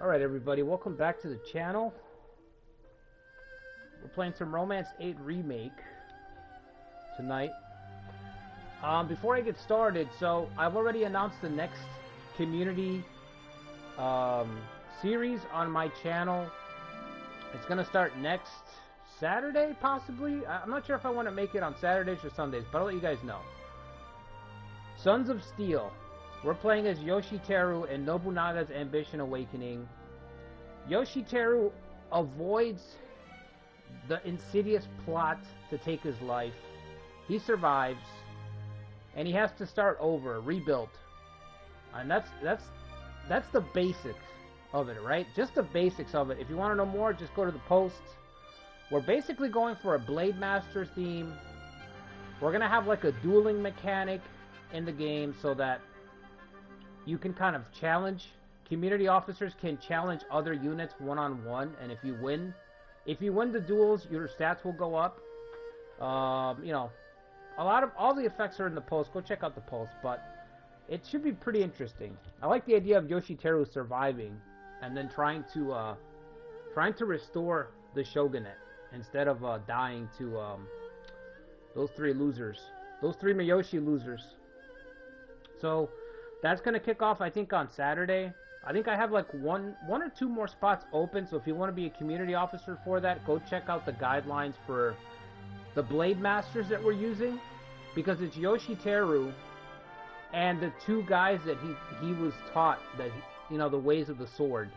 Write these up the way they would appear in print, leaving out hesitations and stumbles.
Alright everybody, welcome back to the channel. We're playing some Romance 8 Remake tonight. Before I get started, so I've already announced the next community series on my channel. It's gonna start next Saturday, possibly. I'm not sure if I want to make it on Saturdays or Sundays, but I'll let you guys know. Sons of Steel. We're playing as Yoshiteru in Nobunaga's Ambition Awakening. Yoshiteru avoids the insidious plot to take his life. He survives, and he has to start over, rebuilt. And that's the basics of it, right? Just the basics of it. If you want to know more, just go to the posts. We're basically going for a Blade Master theme. We're gonna have like a dueling mechanic in the game so that you can kind of challenge. Community officers can challenge other units one-on-one, and if you win the duels, your stats will go up. You know, all the effects are in the post. Go check out the post, but it should be pretty interesting. I like the idea of Yoshiteru surviving and then trying to restore the shogunate instead of dying to those three losers, those three Miyoshi losers. So that's gonna kick off, I think, on Saturday. I think I have like one or two more spots open, so if you want to be a community officer for that, go check out the guidelines for the Blade Masters that we're using, because it's Yoshiteru and the two guys that he was taught, that you know, the ways of the sword,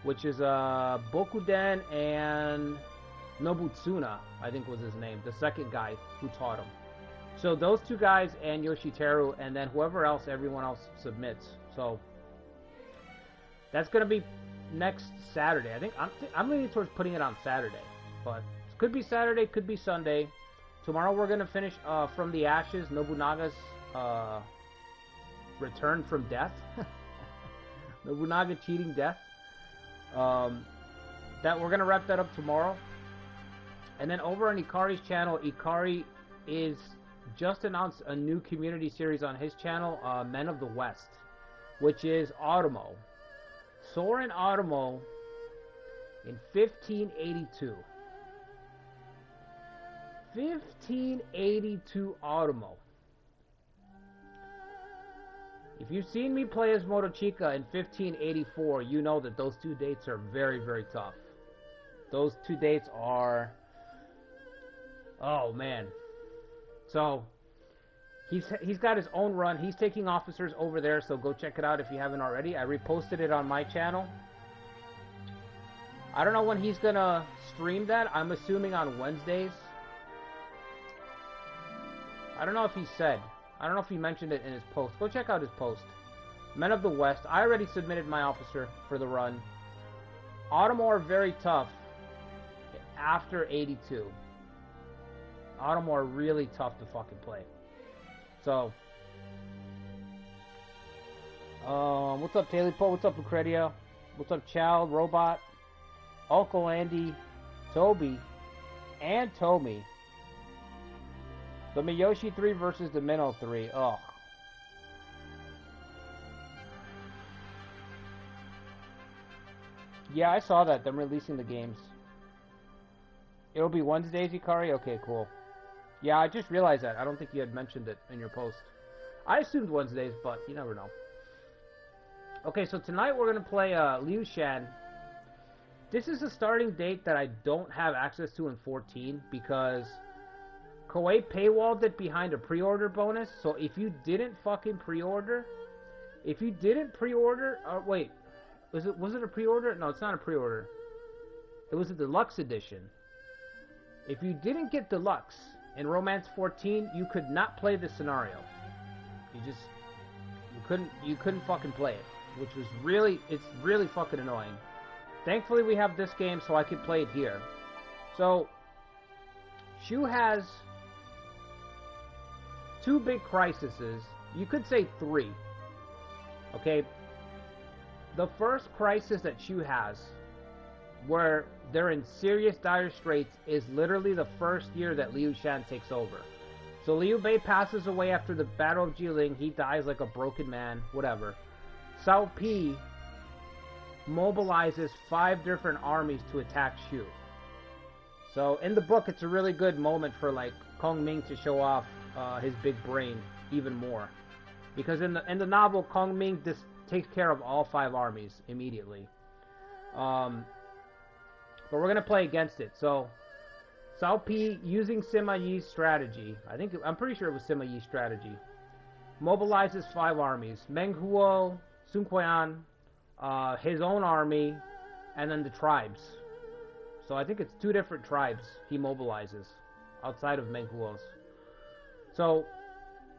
which is Bokuden and Nobutsuna, I think was his name, the second guy who taught him. So those two guys and Yoshiteru, and then whoever else, everyone else submits. So that's going to be next Saturday. I think I'm leaning towards putting it on Saturday, but it could be Saturday, could be Sunday. Tomorrow we're going to finish From the Ashes, Nobunaga's return from death. Nobunaga cheating death. That we're going to wrap that up tomorrow. And then over on Ikari's channel, Ikari is just announced a new community series on his channel, Men of the West, which is Automo. Soren Automo in 1582. 1582 Automo. If you've seen me play as Motochika in 1584, you know that those two dates are very, very tough. Those two dates are... oh, man. So, he's got his own run. He's taking officers over there, so go check it out if you haven't already. I reposted it on my channel. I don't know when he's gonna stream that. I'm assuming on Wednesdays. I don't know if he said. I don't know if he mentioned it in his post. Go check out his post. Men of the West. I already submitted my officer for the run. Automo are very tough after 82. Automo are really tough to fucking play. So, what's up, Taylor Poe? What's up, Lucretia? What's up, Child, Robot, Uncle Andy, Toby, and Tomy? The Miyoshi 3 versus the Minnow 3. Ugh. Yeah, I saw that. Them releasing the games. It'll be Wednesdays, Ikari? Okay, cool. Yeah, I just realized that. I don't think you had mentioned it in your post. I assumed Wednesdays, but you never know. Okay, so tonight we're going to play Liu Shan. This is a starting date that I don't have access to in 14 because Koei paywalled it behind a pre-order bonus. So if you didn't fucking pre-order... If you didn't pre-order... wait. Was it a pre-order? No, it's not a pre-order. It was a deluxe edition. If you didn't get deluxe in Romance 14, you could not play this scenario. You couldn't fucking play it, which was it's really fucking annoying. Thankfully we have this game so I could play it here. So Shu has two big crises. You could say three. Okay? The first crisis that Shu has, where they're in serious dire straits, is literally the first year that Liu Shan takes over. So Liu Bei passes away after the Battle of Jilin. He dies like a broken man, whatever. Cao Pi mobilizes 5 different armies to attack Shu. So in the book, it's a really good moment for like Kong Ming to show off his big brain even more, because in the novel, Kong Ming just takes care of all 5 armies immediately. But we're gonna play against it. So Cao Pi, using Sima Yi's strategy, I'm pretty sure it was Sima Yi's strategy, mobilizes 5 armies: Meng Huo, Sun Quan, his own army, and then the tribes. So I think it's 2 different tribes he mobilizes outside of Meng Huo's. So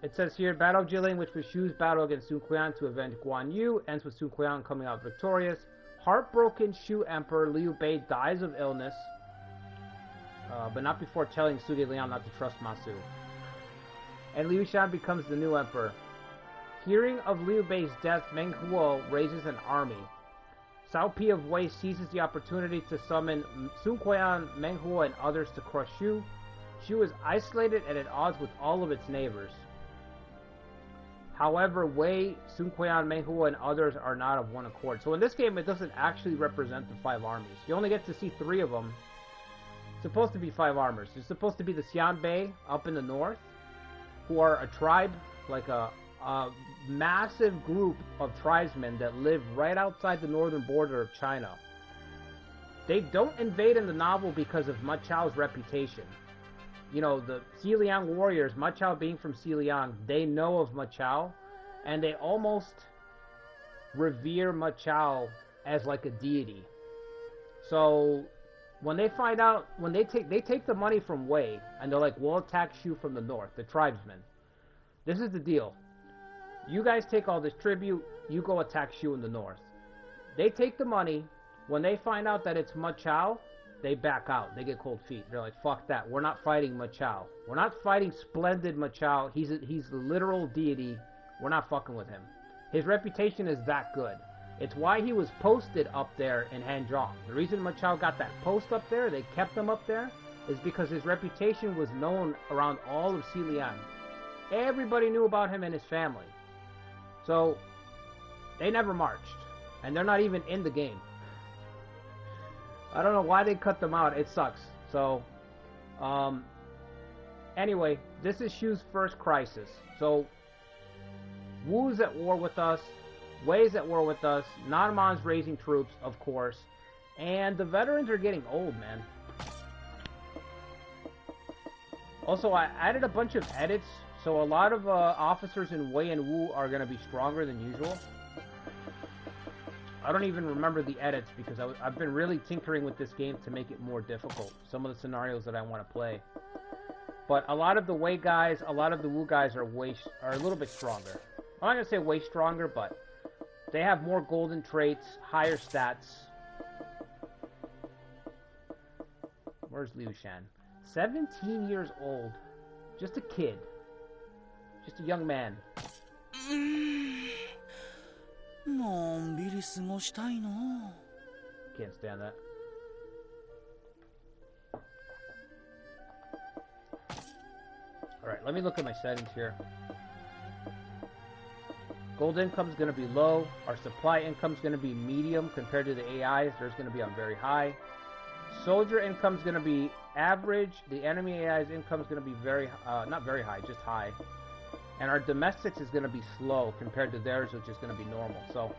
it says here, Battle of Jilin, which was Shu's battle against Sun Quan to avenge Guan Yu, ends with Sun Quan coming out victorious. Heartbroken Shu Emperor Liu Bei dies of illness, but not before telling Su Deliang not to trust Ma Su. And Liu Shan becomes the new emperor. Hearing of Liu Bei's death, Meng Huo raises an army. Cao Pi of Wei seizes the opportunity to summon Sun Quan, Meng Huo, and others to crush Shu. Shu is isolated and at odds with all of its neighbors. However, Wei, Sun Quan, Meng Huo, and others are not of one accord. So in this game, it doesn't actually represent the 5 armies. You only get to see 3 of them. It's supposed to be 5 armies. There's supposed to be the Xianbei up in the north, who are a tribe, like a massive group of tribesmen that live right outside the northern border of China. They don't invade in the novel because of Ma Chao's reputation. You know, the Xiliang warriors, Ma Chao being from Xiliang, they know of Ma Chao, and they almost revere Ma Chao as like a deity. So when they find out, when they take the money from Wei, and they're like, we'll attack Shu from the north, the tribesmen. This is the deal. You guys take all this tribute, you go attack Shu in the north. They take the money. When they find out that it's Ma Chao, they back out. They get cold feet. They're like, fuck that. We're not fighting Ma Chao. We're not fighting splendid Ma Chao. He's the literal deity. We're not fucking with him. His reputation is that good. It's why he was posted up there in Nanzhong. The reason Ma Chao got that post up there, they kept him up there, is because his reputation was known around all of Xiliang. Everybody knew about him and his family. So, they never marched. And they're not even in the game. I don't know why they cut them out. It sucks. So, anyway, this is Shu's first crisis. So, Wu's at war with us. Wei's at war with us. Nanman's raising troops, of course. And the veterans are getting old, man. Also, I added a bunch of edits. So a lot of officers in Wei and Wu are going to be stronger than usual. I don't even remember the edits because I've been really tinkering with this game to make it more difficult. Some of the scenarios that I want to play. But a lot of the Wei guys, a lot of the Wu guys are a little bit stronger. I'm not going to say way stronger, but they have more golden traits, higher stats. Where's Liu Shan? 17 years old. Just a kid. Just a young man. Can't stand that. Alright, let me look at my settings here. Gold income's going to be low. Our supply income's going to be medium compared to the AIs. There's going to be on very high. Soldier income's going to be average. The enemy AI's income's going to be not very high, just high. And our domestics is going to be slow compared to theirs, which is going to be normal. So,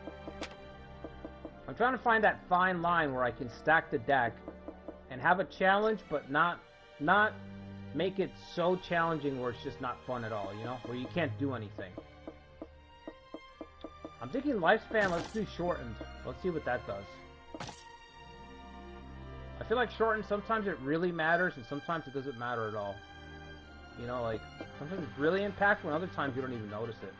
I'm trying to find that fine line where I can stack the deck and have a challenge, but not make it so challenging where it's just not fun at all, you know? Where you can't do anything. I'm thinking lifespan, let's do shortened. Let's see what that does. I feel like shortened, sometimes it really matters, and sometimes it doesn't matter at all. You know, like, sometimes it's really impactful, and other times you don't even notice it.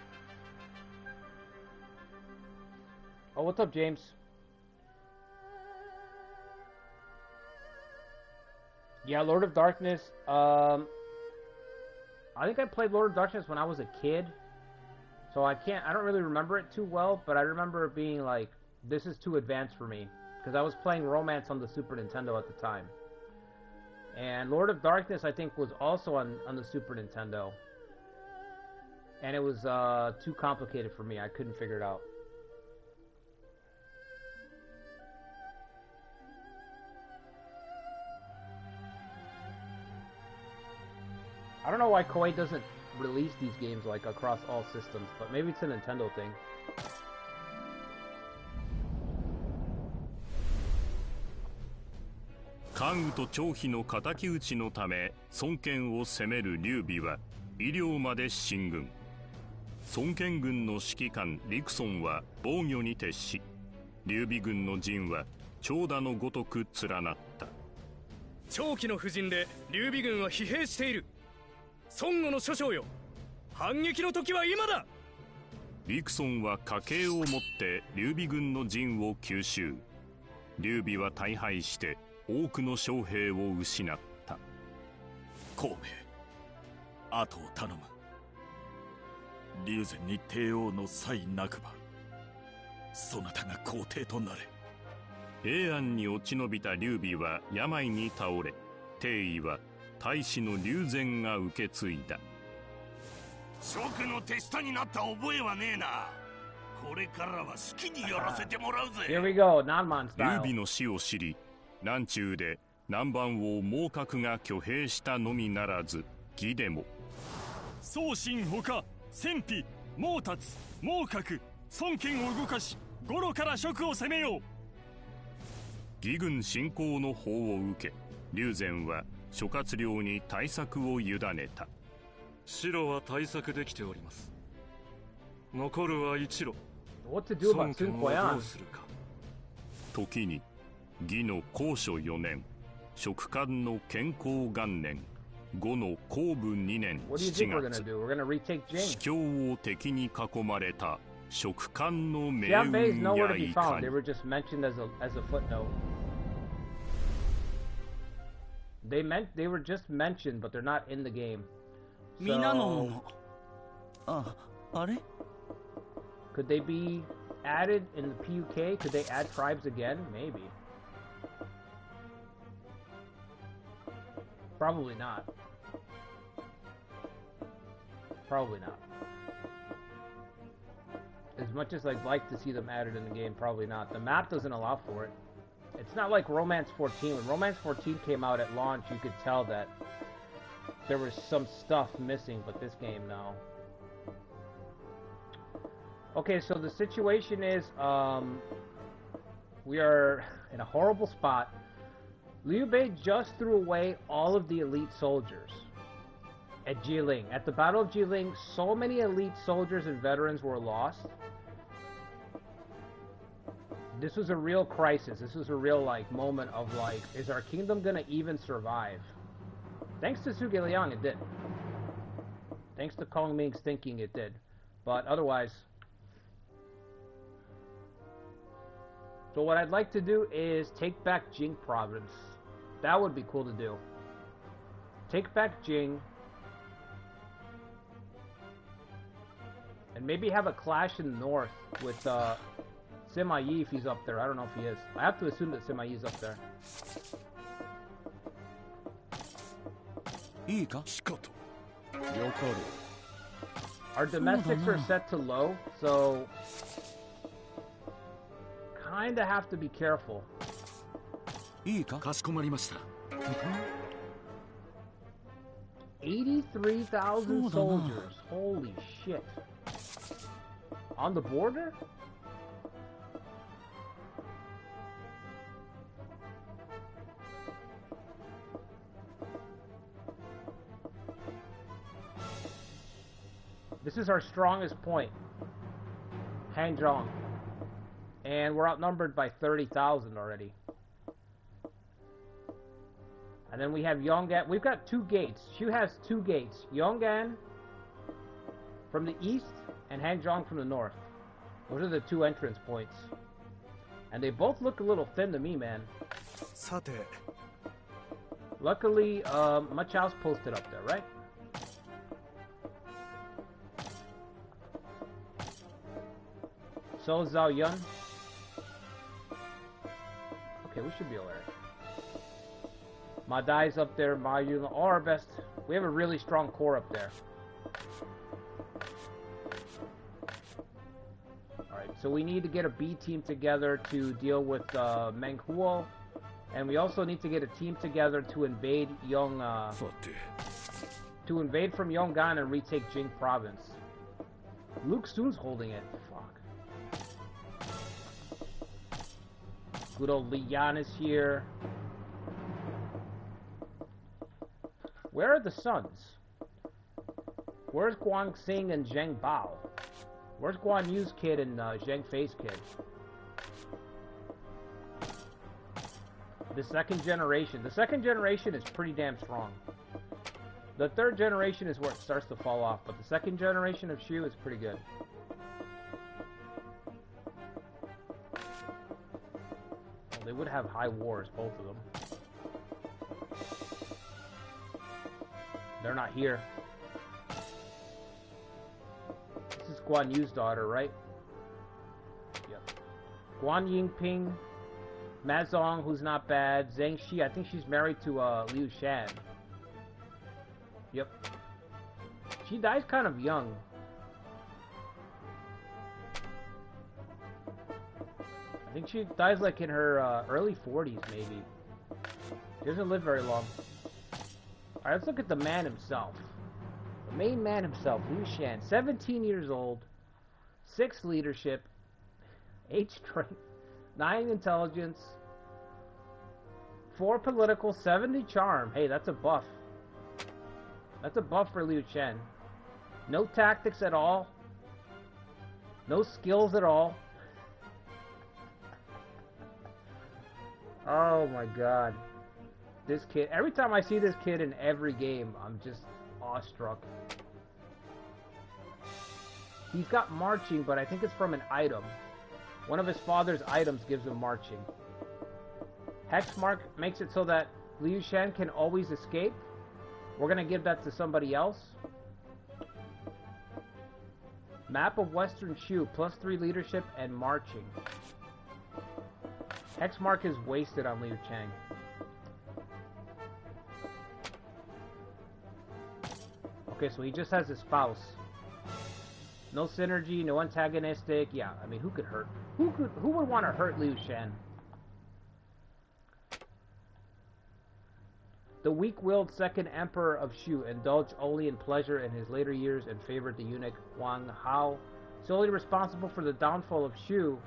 Oh, what's up, James? Yeah, Lord of Darkness. I think I played Lord of Darkness when I was a kid. So I don't really remember it too well, but I remember it being like, this is too advanced for me. Because I was playing Romance on the Super Nintendo at the time. And Lord of Darkness, I think, was also on the Super Nintendo. And it was too complicated for me. I couldn't figure it out. I don't know why Koei doesn't release these games like across all systems, but maybe it's a Nintendo thing. 関羽と張飛の敵討ちのため孫権を攻める劉備は医療まで進軍。孫権軍の指揮官陸遜は防御に徹し、劉備軍の陣は長蛇のごとく連なった。長期の布陣で劉備軍は疲弊している。孫悟の諸将よ、反撃の時は今だ。陸遜は家計をもって劉備軍の陣を吸収。劉備は大敗して多くの将兵を失った。孔明、後を頼む。龍禅に帝王の際なくば、そなたが皇帝となれ。平安に落ち延びた劉備は病に倒れ、帝位は太子の龍禅が受け継いだ。蜀の手下になった覚えはねえな。これからは好きにやらせてもらうぜ。Here we go, Nanman 劉 style. 備の死を知り、南中で南蛮王孟獲が挙兵したのみならず、義でも宗信ほか戦費孟達孟獲孫権を動かし、五路から蜀を攻めよう。義軍侵攻の報を受け、龍禅は諸葛亮に対策を委ねた。城は対策できております。残るは一路。 What to do about 孫 Sun 権はど Quan? うするか。時に義の高所4年、蜀漢の建康元年、呉の公武2年 What do you 7 think we're gonna 月、 do? We're gonna retake 司 Jing. 教を敵に囲まれた蜀漢の命 Xianbei is 運 nowhere や to be いか found. They に。 were just mentioned as a footnote. They were just mentioned, but they're not in the game. 皆の So 者。あれ could they be added in the PUK? Could they add tribes again? Maybe. Probably not. Probably not. As much as I'd like to see them added in the game, probably not. The map doesn't allow for it. It's not like Romance 14. When Romance 14 came out at launch, you could tell that there was some stuff missing, but this game, no. Okay, so the situation is, we are in a horrible spot. Liu Bei just threw away all of the elite soldiers at Jiling. At the Battle of Jiling, so many elite soldiers and veterans were lost. This was a real crisis. This was a real, like, moment of, like, is our kingdom gonna even survive? Thanks to Zhuge Liang, it did. Thanks to Kong Ming's thinking, it did. But otherwise... So what I'd like to do is take back Jing province. That would be cool to do. Take back Jing. And maybe have a clash in the north with Sima Yi if he's up there. I don't know if he is. I have to assume that Sima Yi is up there. いいか Our domestics are set to low, so kinda have to be careful. いいかかしこまりました。 83,000 soldiers. Holy shit. On the border? This is our strongest point. Nanzhong. And we're outnumbered by 30,000 already. And then we have Yonggan. We've got 2 gates. Shu has 2 gates. Yonggan from the east and Nanzhong from the north. Those are the 2 entrance points. And they both look a little thin to me, man. さて Luckily, Machao's posted up there, right? So Zhao Yun. Okay, we should be alright. Ma Dai's up there, Ma Yun, all our best. We have a really strong core up there. Alright, so we need to get a B team together to deal with Meng Huo. And we also need to get a team together to invade Yong, to invade from Yongan and retake Jing province. Luke Soon's holding it. Fuck. Good old Li Yan is here. Where are the sons? Where's Guan Xing and Zheng Bao? Where's Guan Yu's kid and Zheng Fei's kid? The second generation. The second generation is pretty damn strong. The third generation is where it starts to fall off, but the second generation of Shu is pretty good. Well, they would have high wars, both of them. They're not here. This is Guan Yu's daughter, right? Yep. Guan Yingping, Mazong, who's not bad. Zhang Shi, I think she's married to Liu Shan. Yep. She dies kind of young. I think she dies like in her early 40s, maybe. She doesn't live very long. Alright, let's look at the man himself. The main man himself, Liu Shan. 17 years old. 6 leadership. 8 strength. 9 intelligence. 4 political. 70 charm. Hey, that's a buff. That's a buff for Liu Shan. No tactics at all. No skills at all. Oh my god. This kid, every time I see this kid in every game, I'm just awestruck. He's got marching, but I think it's from an item. One of his father's items gives him marching. Hex mark makes it so that Liu Shan can always escape. We're gonna give that to somebody else. Map of Western Shu, +3 leadership and marching. Hex mark is wasted on Liu Chang. Okay, so he just has his spouse. No synergy, no antagonistic. Yeah, I mean, who could hurt? Who would want to hurt Liu Shan? The weak-willed second emperor of Shu indulged only in pleasure in his later years and favored the eunuch Wang Hao, solely responsible for the downfall of Shu.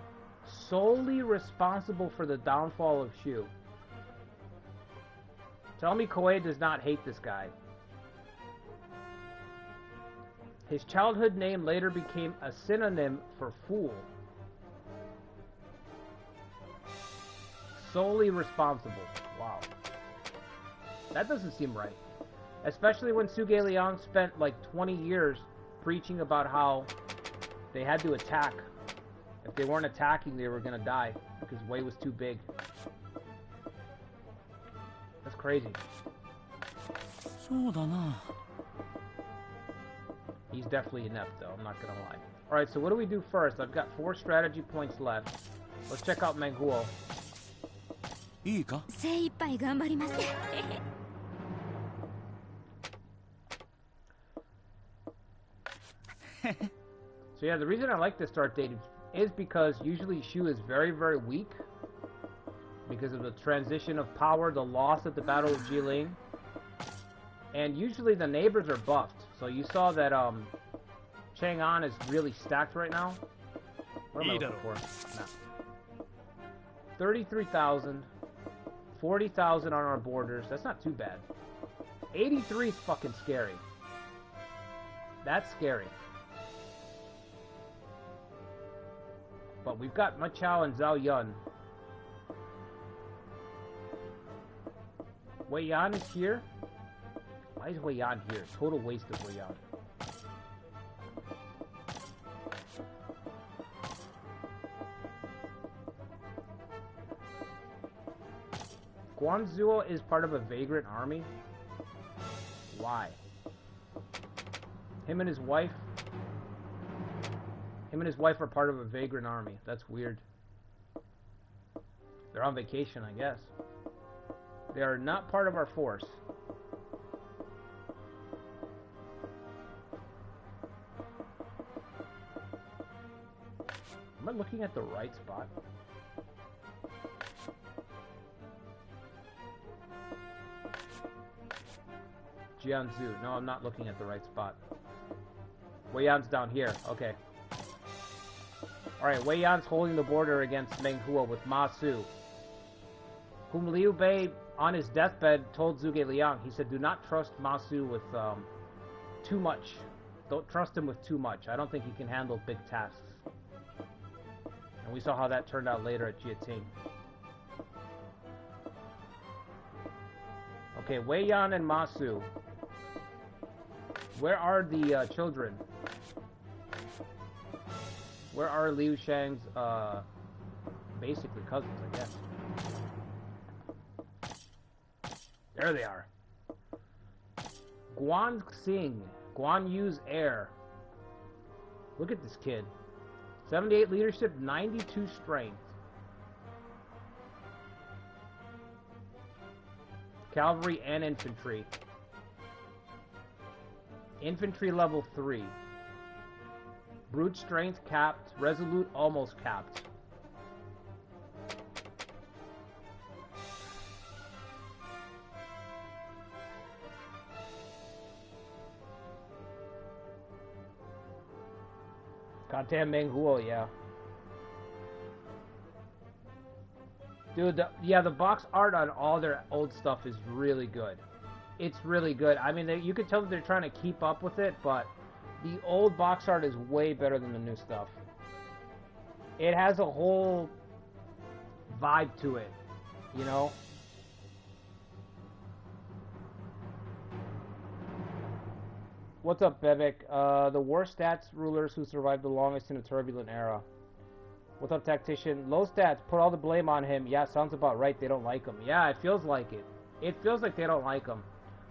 Solely responsible for the downfall of Shu. Tell me Koei does not hate this guy. His childhood name later became a synonym for fool. Solely responsible. Wow. That doesn't seem right. Especially when Suge Liang spent like 20 years preaching about how they had to attack. If they weren't attacking, they were gonna die because Wei was too big. That's crazy. He's definitely inept, though. I'm not gonna lie. All right, so what do we do first? I've got 4 strategy points left. Let's check out Menghuo. So yeah, the reason I like this start date is because usually Shu is very, very weak because of the transition of power, the loss at the Battle of Jilin, and usually the neighbors are buffed. So you saw that Chang'an is really stacked right now. What am I looking for? No. 33,000, 40,000 on our borders. That's not too bad. 83 is fucking scary. That's scary. But we've got Ma Chao and Zhao Yun. Wei Yan is here. Why is Wei Yan here? Total waste of Wei Yan. Guangzhou is part of a vagrant army? Why? Him and his wife are part of a vagrant army. That's weird. They're on vacation, I guess. They are not part of our force. Am I looking at the right spot? Jianzhu. No, I'm not looking at the right spot. Wei Yan's down here. Okay. Alright, Wei Yan's holding the border against Meng Huo with Ma Su, whom Liu Bei, on his deathbed, told Zhuge Liang. He said, do not trust Ma Su with too much. Don't trust him with too much. I don't think he can handle big tasks. And we saw how that turned out later at Jieting. Okay, Wei Yan and Ma Su. Where are the children? Where are Liu Shang's, basically cousins, I guess. There they are. Guan Xing, Guan Yu's heir. Look at this kid. 78 leadership, 92 strength. Cavalry and infantry. Infantry level 3. Brute strength capped. Resolute almost capped. Goddamn Meng Huo, yeah. Dude, the box art on all their old stuff is really good. It's really good. I mean, you can tell that they're trying to keep up with it, but the old box art is way better than the new stuff. It has a whole vibe to it, you know? What's up, Bebek? The worst stats rulers who survived the longest in a turbulent era. What's up, Tactician? Low stats, put all the blame on him. Yeah, sounds about right. They don't like him. Yeah, it feels like it. It feels like they don't like him.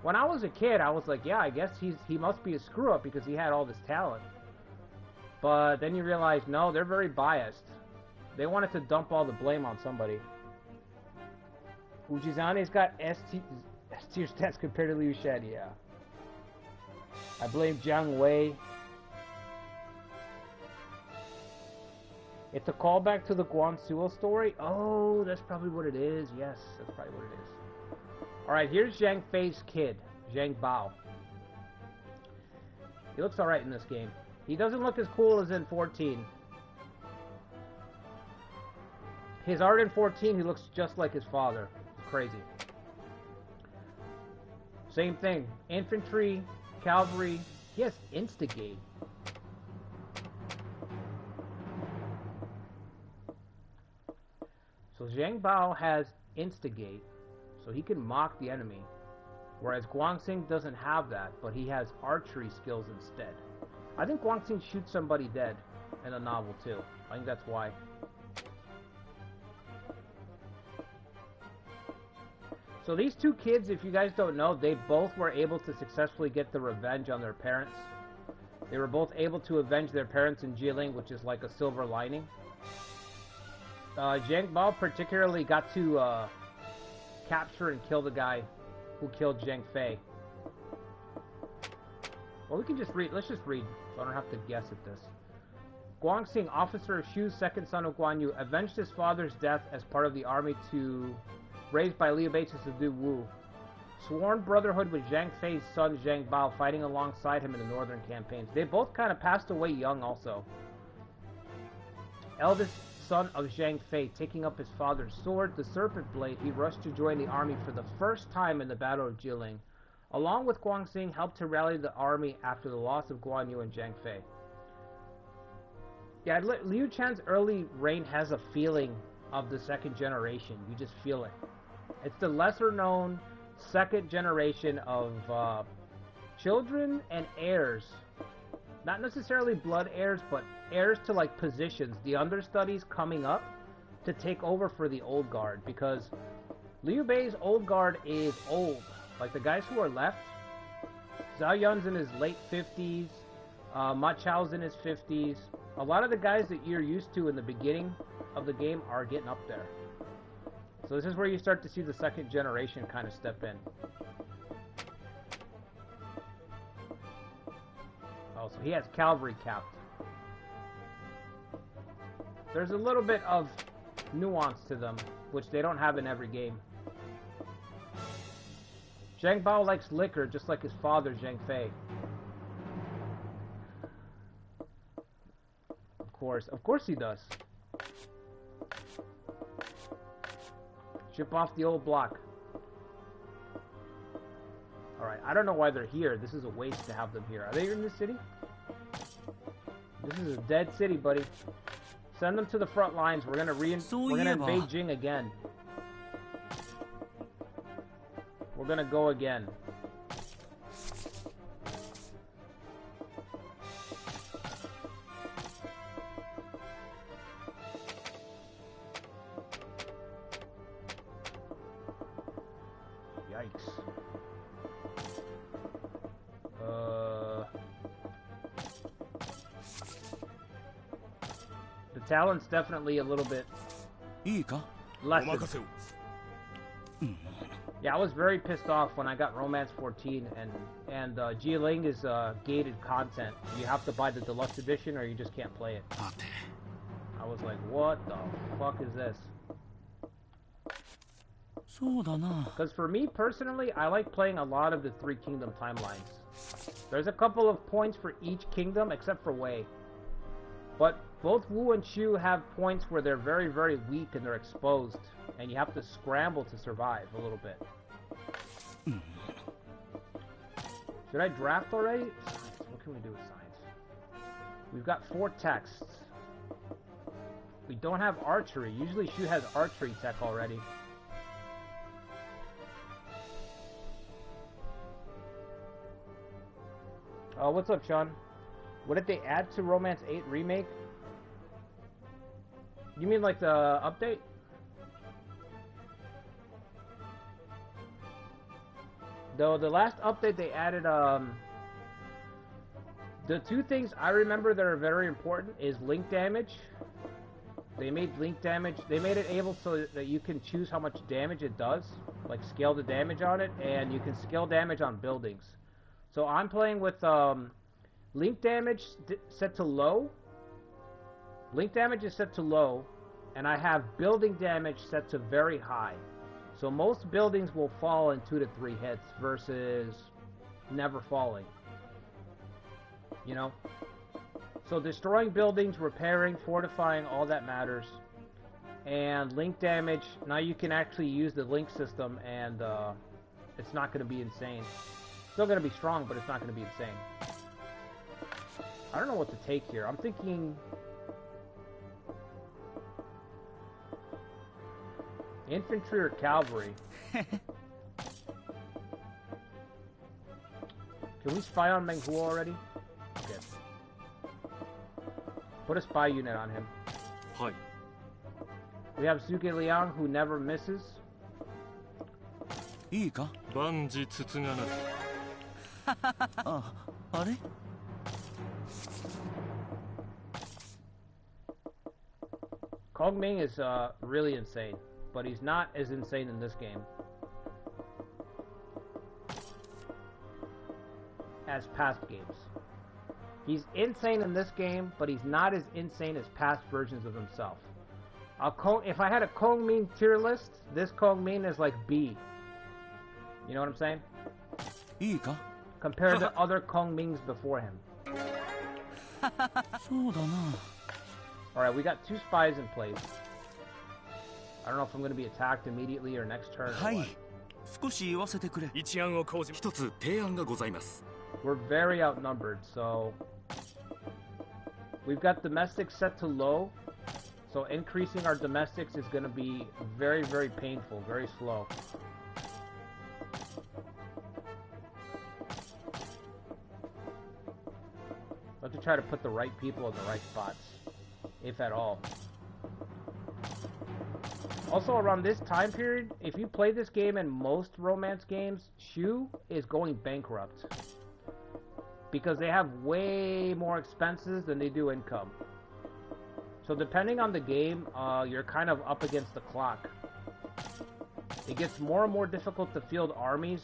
When I was a kid, I was like, yeah, I guess he must be a screw-up because he had all this talent. But then you realize, no, they're very biased. They wanted to dump all the blame on somebody. Ujizane's got S-tier stats compared to Liu Shan, yeah. I blame Jiang Wei. It's a callback to the Guan Suo story? Oh, that's probably what it is. Yes, that's probably what it is. Alright, here's Zhang Fei's kid, Zhang Bao. He looks alright in this game. He doesn't look as cool as in 14. His art in 14, he looks just like his father. It's crazy. Same thing. Infantry, cavalry. He has instigate. So Zhang Bao has instigate, so he can mock the enemy. Whereas Guangxing doesn't have that, but he has archery skills instead. I think Guangxing shoots somebody dead in the novel too. I think that's why. So these two kids, if you guys don't know, they both were able to successfully get the revenge on their parents. They were both able to avenge their parents in Jieling, which is like a silver lining. Zhang Bao particularly got to capture and kill the guy who killed Zhang Fei. Well, we can just read. Let's just read, so I don't have to guess at this. Guangxing, officer of Shu's second son of Guan Yu, avenged his father's death as part of the army raised by Liu Bei to subdue Wu. Sworn brotherhood with Zhang Fei's son Zhang Bao, fighting alongside him in the northern campaigns. They both kind of passed away young also. Eldest son of Zhang Fei, taking up his father's sword, the Serpent Blade, he rushed to join the army for the first time in the Battle of Jieling. Along with Guangxing, helped to rally the army after the loss of Guan Yu and Zhang Fei. Yeah, Liu Chan's early reign has a feeling of the second generation. You just feel it. It's the lesser known second generation of children and heirs. Not necessarily blood heirs, but heirs to like positions. The understudies coming up to take over for the old guard. Because Liu Bei's old guard is old. Like the guys who are left, Zhao Yun's in his late 50s. Ma Chao's in his 50s. A lot of the guys that you're used to in the beginning of the game are getting up there. So this is where you start to see the second generation kind of step in. Oh, so he has cavalry capped. There's a little bit of nuance to them, which they don't have in every game. Zhang Bao likes liquor just like his father, Zhang Fei. Of course he does. Ship off the old block. Alright, I don't know why they're here. This is a waste to have them here. Are they in this city? This is a dead city, buddy. Send them to the front lines. We're gonna invade Jing again. We're gonna go again. Yikes. The talent's definitely a little bit less. Yeah, I was very pissed off when I got Romance 14 and Jieling is gated content. You have to buy the deluxe edition or you just can't play it. I was like, what the fuck is this? Because for me personally, I like playing a lot of the Three Kingdom timelines. There's a couple of points for each kingdom except for Wei. But both Wu and Shu have points where they're very, very weak and they're exposed. And you have to scramble to survive a little bit. Should I draft already? Science. What can we do with science? We've got 4 texts. We don't have archery. Usually Shu has archery tech already. Oh, what's up, Sean? What did they add to Romance 8 Remake? You mean like the update? Though the last update they added, the 2 things I remember that are very important is link damage. They made link damage, they made it able so that you can choose how much damage it does, like scale the damage on it, and you can scale damage on buildings. So I'm playing with link damage set to low. Link damage is set to low, and I have building damage set to very high. So most buildings will fall in 2 to 3 hits versus never falling. You know? So destroying buildings, repairing, fortifying, all that matters. And link damage, now you can actually use the link system and it's not going to be insane. Still going to be strong, but it's not going to be insane. I don't know what to take here. I'm thinking... infantry or cavalry? Can we spy on Meng Huo already? Okay. Put a spy unit on him. Hi. We have Suge Liang, who never misses. Kong Ming is really insane, but he's not as insane in this game as past games. He's insane in this game, but he's not as insane as past versions of himself. If I had a Kong Ming tier list, this Kong Ming is like B. You know what I'm saying? Compared to other Kong Mings before him. Alright, we got 2 spies in place. I don't know if I'm going to be attacked immediately or next turn. We're very outnumbered, so... we've got domestics set to low, so increasing our domestics is going to be very, very painful, very slow. I have to try to put the right people in the right spots, if at all. Also, around this time period, if you play this game in most romance games, Shu is going bankrupt. Because they have way more expenses than they do income. So depending on the game, you're kind of up against the clock. It gets more and more difficult to field armies,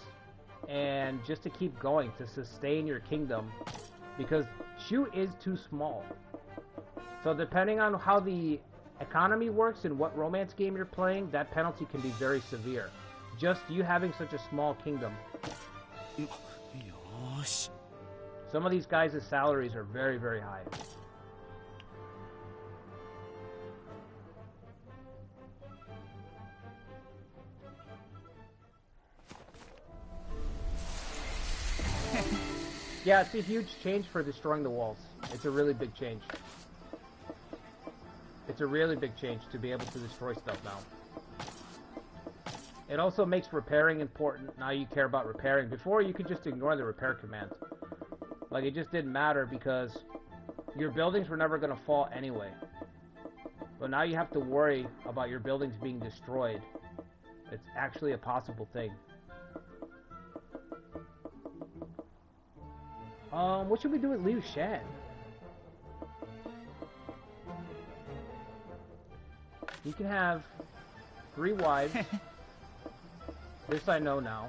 and just to keep going, to sustain your kingdom, because Shu is too small. So depending on how the economy works and what romance game you're playing, that penalty can be very severe. just you having such a small kingdom. よーし Some of these guys' salaries are very, very high. Yeah, it's a huge change for destroying the walls. It's a really big change. It's a really big change to be able to destroy stuff now. It also makes repairing important. Now you care about repairing. Before, you could just ignore the repair command. Like, it just didn't matter because your buildings were never going to fall anyway. But now you have to worry about your buildings being destroyed. It's actually a possible thing. What should we do with Liu Shan? He can have 3 wives. This I know now.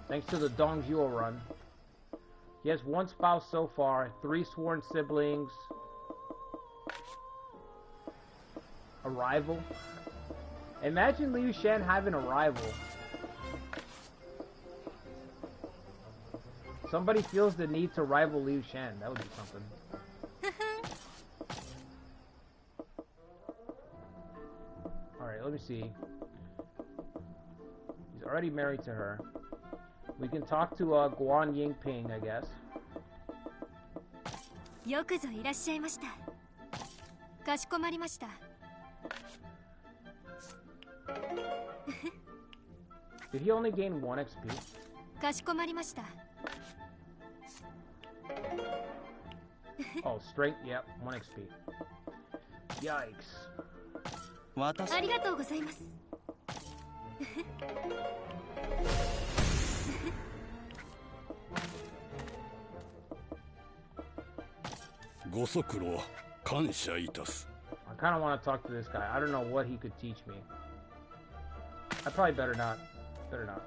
Thanks to the Dongzhuo run. He has 1 spouse so far, 3 sworn siblings. A rival. Imagine Liu Shan having a rival. Somebody feels the need to rival Liu Shan. That would be something. Alright, let me see. He's already married to her. We can talk to Guan Yingping, I guess. よくぞいらっしゃいました。かしこまりました。 Did he only gain 1 XP? かしこまりました。 Oh, strength, yep, 1 XP. Yikes. 私ありがとうございます。 ご足労感謝いたす。 I kind of want to talk to this guy. I don't know what he could teach me. I probably better not. Better not.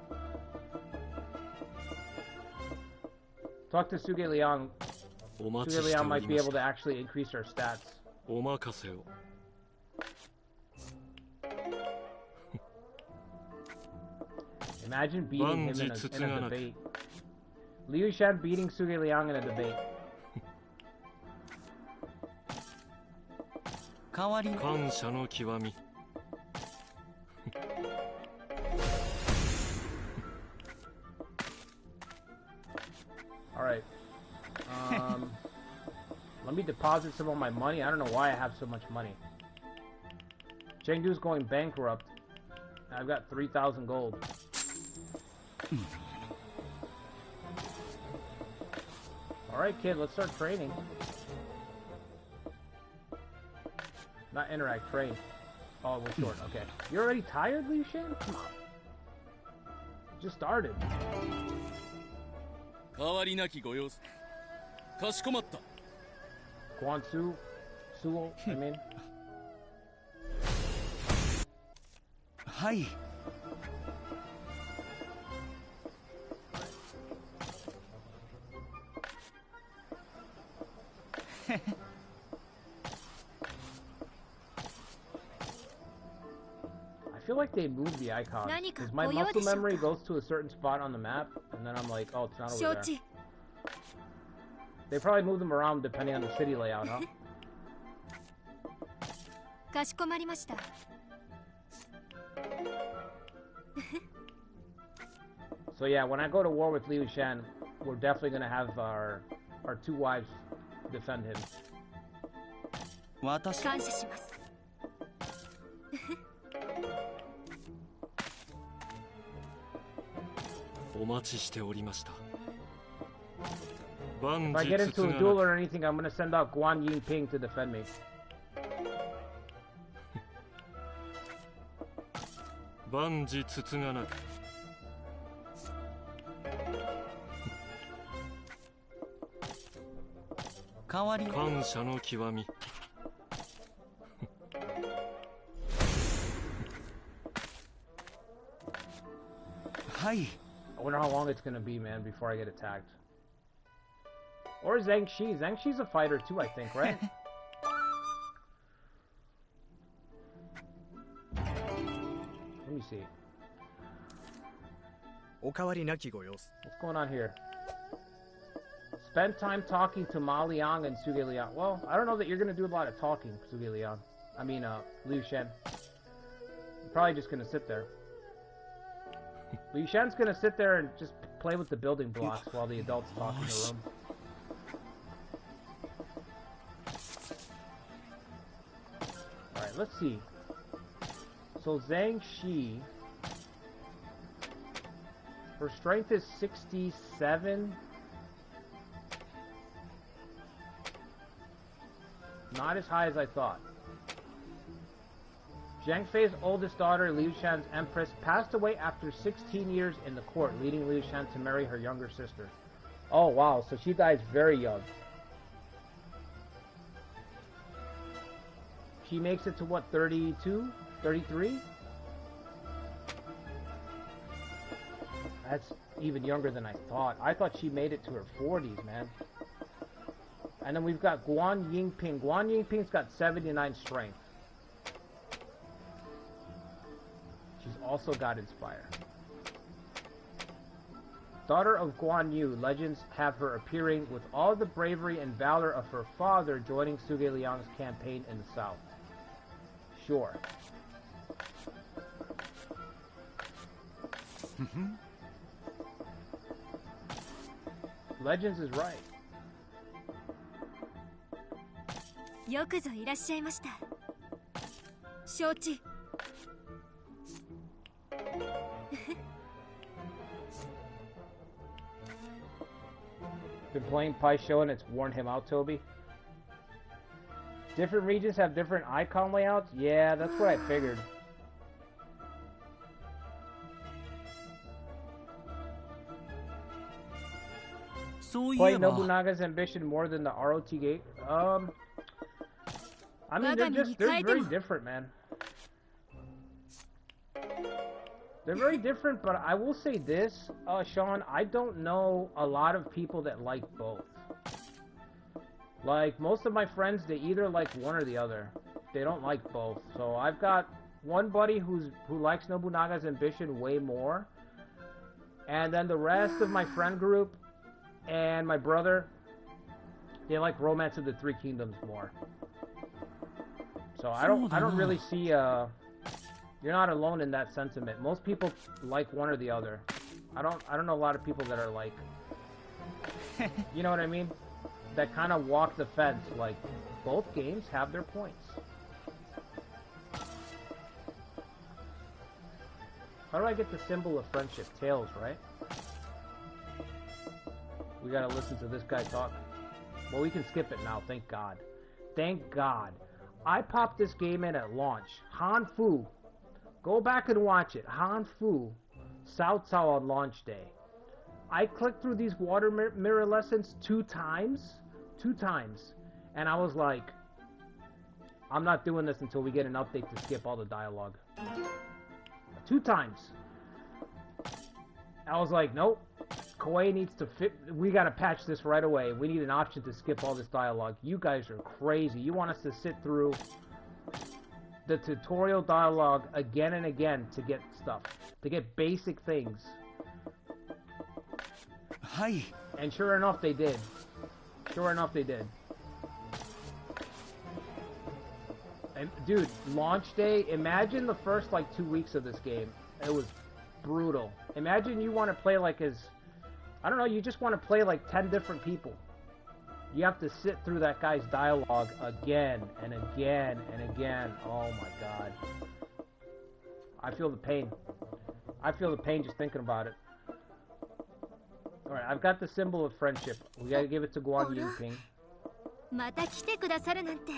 Talk to Suge Liang. お待ち Suge して Liang お might り be まし able to た。 actually increase our stats. お任せを。 Imagine beating him in a debate. Liu Shan beating Suge Liang in a debate. 代わりに感謝の極み。 Alright. Let me deposit some of my money. I don't know why I have so much money. Chengdu's going bankrupt. I've got 3,000 gold. Alright, kid, let's start training. Not interact, train. Oh, we're short. Okay. You're already tired, Liu Shan? Come on. Just started. 変わりなきご様子。かしこまった。 Quan Suo, I mean. はい I feel like they moved the icons. Because my muscle memory goes to a certain spot on the map, and then I'm like, oh, it's not over 承 there. 知。 They probably move them around depending on the city layout, huh? かしこまりました。 So yeah, when I go to war with Liu Shan, we're definitely gonna have our 2 wives defend him. 私感謝します。 お待ちしておりました。 If I get into a duel or anything, I'm gonna send out Guan Yingping to defend me. 万事つつがなく。 代わりに感謝の極み。 はい I wonder how long it's gonna be, man, before I get attacked. Or Zhangxi. Zhangxi's a fighter too, I think, right? Let me see. お変わりなきご様子。 What's going on here? Spend time talking to Ma Liang and Suge Liang. Well, I don't know that you're going to do a lot of talking, Suge Liang. I mean, Liu Shan. You're probably just going to sit there. Liu Shan's going to sit there and just play with the building blocks while the adults talk in the room. Alright, let's see. So Zhang Shi... Her strength is 67. Not as high as I thought. Zhang Fei's oldest daughter, Liu Shan's empress, passed away after 16 years in the court, leading Liu Shan to marry her younger sister. Oh, wow. So she dies very young. She makes it to, what, 32? 33? That's even younger than I thought. I thought she made it to her 40s, man. And then we've got Guan Yingping. Guan Yingping's got 79 strength. She's also got Inspire. Daughter of Guan Yu, legends have her appearing with all the bravery and valor of her father, joining Suge Liang's campaign in the south. Sure. Legends is right. よくぞいらっしゃいました。承知。Been playing Pai Show and it's worn him out, Toby. Different regions have different icon layouts? Yeah, that's what I figured. Play Nobunaga's ambition more than the ROT gate? I mean, they're very different, man. They're very different, but I will say this, Sean, I don't know a lot of people that like both. Like, most of my friends, they either like one or the other. They don't like both. So I've got one buddy who likes Nobunaga's ambition way more. And then the rest of my friend group and my brother, they like Romance of the Three Kingdoms more. So I don't really see, you're not alone in that sentiment. Most people like one or the other. I don't know a lot of people that are like, you know what I mean? That kind of walk the fence, like, both games have their points. How do I get the symbol of friendship? Tails, right? We gotta listen to this guy talk. Well, we can skip it now, thank God. Thank God. I popped this game in at launch. Han Fu. Go back and watch it. Han Fu. Cao Cao on launch day. I clicked through these water mirror lessons 2 times. 2 times. And I was like, I'm not doing this until we get an update to skip all the dialogue. 2 times. I was like, nope. Koei needs to fit. We gotta patch this right away. We need an option to skip all this dialogue. You guys are crazy. You want us to sit through the tutorial dialogue again and again to get stuff. To get basic things. Hi. And sure enough, they did. Sure enough, they did. And dude, launch day, imagine the first like 2 weeks of this game. It was brutal. Imagine you want to play like as, I don't know, you just want to play like 10 different people. You have to sit through that guy's dialogue again and again and again. Oh my God. I feel the pain. I feel the pain just thinking about it. Alright, I've got the symbol of friendship. We gotta give it to Guan Yingping. また来てくださるなんて。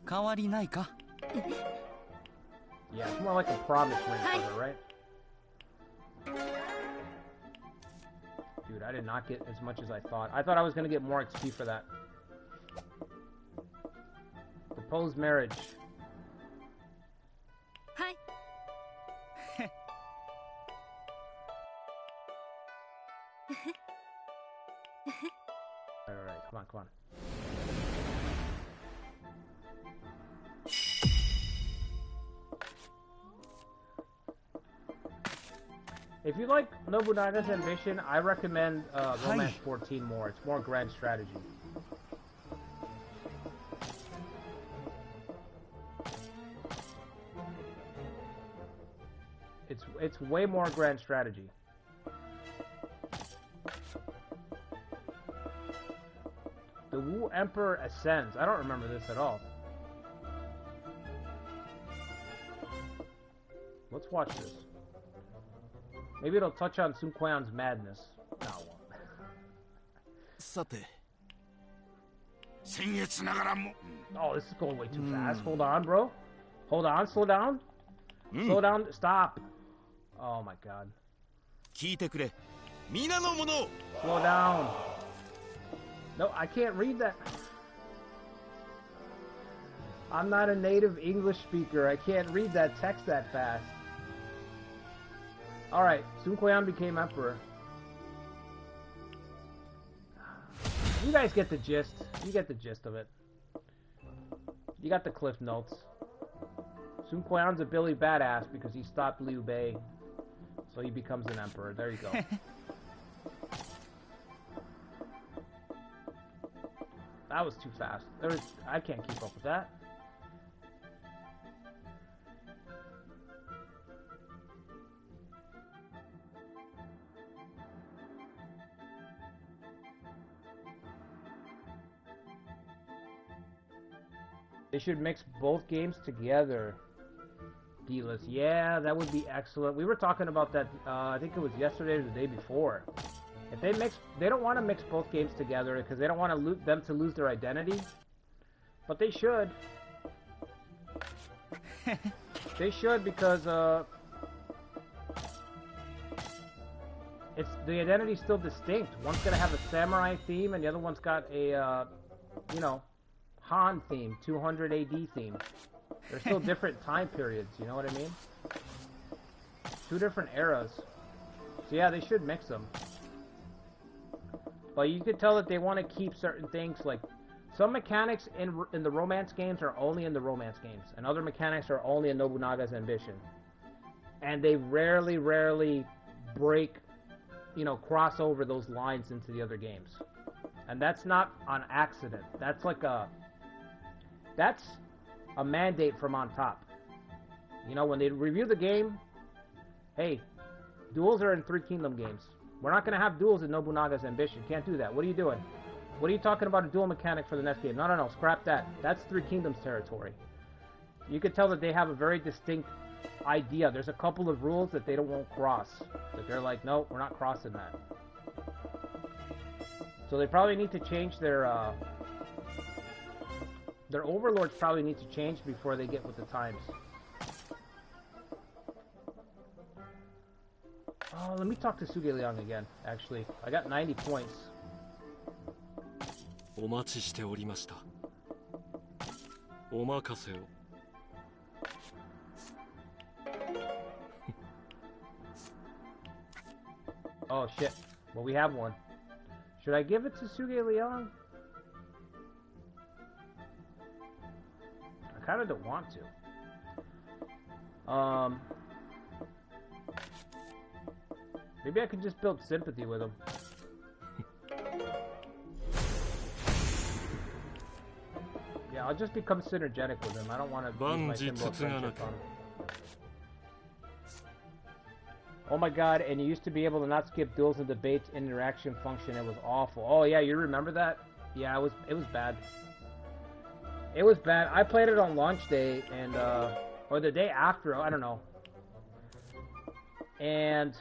変わりないか? Yeah, it's more like a promise ring for her, right? Dude, I did not get as much as I thought. I thought I was gonna get more XP for that. Proposed marriage. Hi. Alright, come on, come on. If you like Nobunaga's Ambition, I recommend Romance 14 more. It's more grand strategy. It's way more grand strategy. The Wu Emperor Ascends. I don't remember this at all. Let's watch this. Maybe it'll touch on Sun Quan's madness. No, it won't. さて Oh, this is going way too fast. Hold on, bro. Hold on, slow down. Slow down, stop. Oh my god. 聞いてくれ皆の者 Slow down. No, I can't read that. I'm not a native English speaker. I can't read that text that fast. Alright, Sun Quan became emperor. You guys get the gist. You get the gist of it. You got the cliff notes. Sun Quan's a Billy badass because he stopped Liu Bei. So he becomes an emperor. There you go. That was too fast. I can't keep up with that. They should mix both games together. D-list. Yeah, that would be excellent. We were talking about that, I think it was yesterday or the day before. If they don't want to mix both games together because they don't want them to lose their identity. But they should. They should because, the identity's still distinct. One's gonna have a samurai theme and the other one's got a, Han theme, 200 AD theme. They're still different time periods, you know what I mean? Two different eras. So yeah, they should mix them. But you could tell that they want to keep certain things, like some mechanics in the romance games are only in the romance games, and other mechanics are only in Nobunaga's Ambition. And they rarely break, cross over those lines into the other games. And that's not on accident. That's a mandate from on top. When they review the game, hey, duels are in Three Kingdom games. We're not going to have duels in Nobunaga's Ambition. Can't do that. What are you doing? What are you talking about a duel mechanic for the next game? No, scrap that. That's Three Kingdoms territory. You could tell that they have a very distinct idea. There's a couple of rules that they won't cross. That they're like, no, we're not crossing that. So they probably need to change their overlords probably need to change before they get with the times. Oh, let me talk to Suge Liang again, actually. I got 90 points. お待ちしておりました。お任せを。Oh shit. Well, we have one. Should I give it to Suge Liang? I kind of don't want to. Maybe I could just build sympathy with him. Yeah, I'll just become synergetic with him. I don't want to use my symbol of friendship on him. Oh my god, and you used to be able to not skip duels and debates interaction function. It was awful. Oh yeah, you remember that? Yeah, it was bad. It was bad. I played it on launch day and or the day after, I don't know. And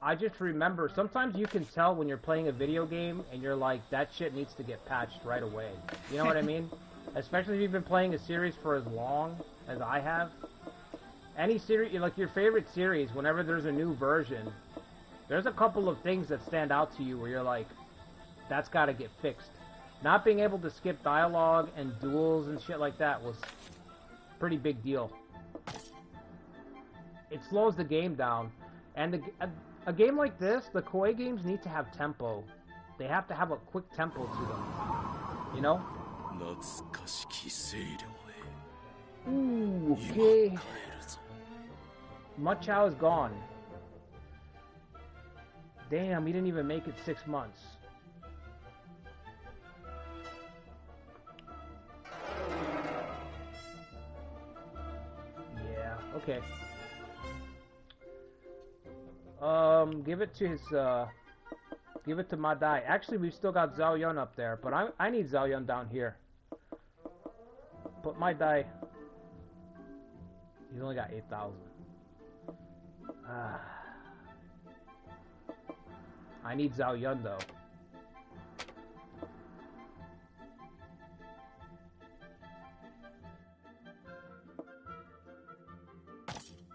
I just remember sometimes you can tell when you're playing a video game and you're like, that shit needs to get patched right away. You know what I mean? Especially if you've been playing a series for as long as I have. Any series, like your favorite series, whenever there's a new version, there's a couple of things that stand out to you where you're like, that's got to get fixed. Not being able to skip dialogue and duels and shit like that was a pretty big deal. It slows the game down. And a game like this, the Koei games need to have tempo. They have to have a quick tempo to them. You know? Ooh, okay. Machao is gone. Damn, we didn't even make it 6 months. Yeah, okay. Give it to his, give it to Madai. Actually, we've still got Zhao Yun up there, but I need Zhao Yun down here. But Madai, he's only got 8,000. I need Zhao Yun though.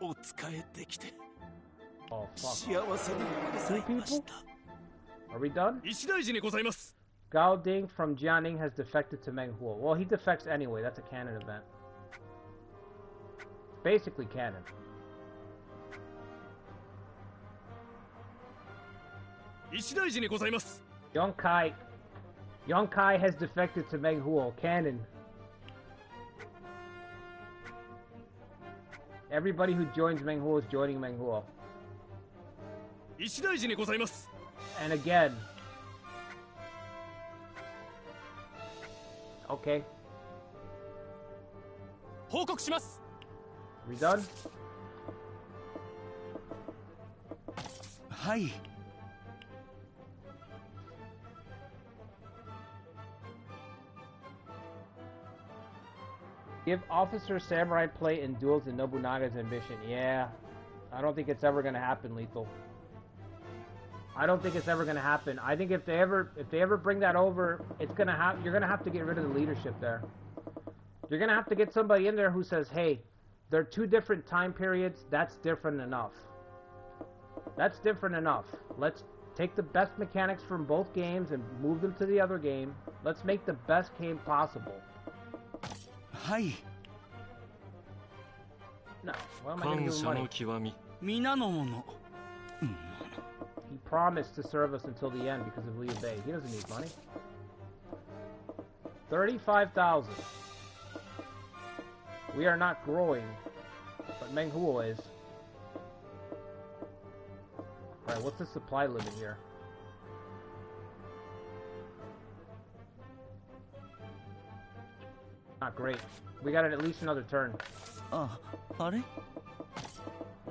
お使えできて Oh fuck. 幸せにございました。 Are we done? 石大寺にございます。 Gao Ding from Jianing has defected to Menghuo. Well, he defects anyway. That's a canon event. Basically canon. Yongkai has defected to Menghuo. Canon. Everybody who joins Menghuo is joining Menghuo. And again. Okay. 報告します。 We done? はい。 Give officer samurai play in duels in Nobunaga's ambition. Yeah. I don't think it's ever gonna happen, Lethal. I don't think it's ever gonna happen. I think if they ever bring that over, it's gonna you're gonna have to get rid of the leadership there. You're gonna have to get somebody in there who says, hey, they're two different time periods, that's different enough. That's different enough. Let's take the best mechanics from both games and move them to the other game. Let's make the best game possible. Hi. No, why am I gonna give him money? He promised to serve us until the end because of Liu Bei. He doesn't need money. 35,000. We are not growing, but Menghuo is. Alright, what's the supply limit here? Not great. We got at least another turn. Let's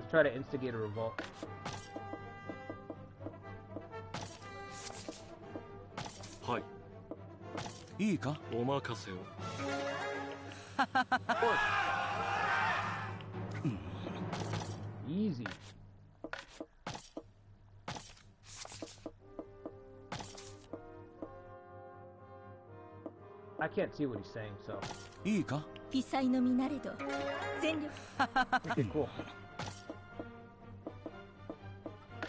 try to instigate a revolt. Hi. いいか? お任せを。 Easy. I can't see what he's saying, so. いいか? 微細の身なれど全力 Okay, cool.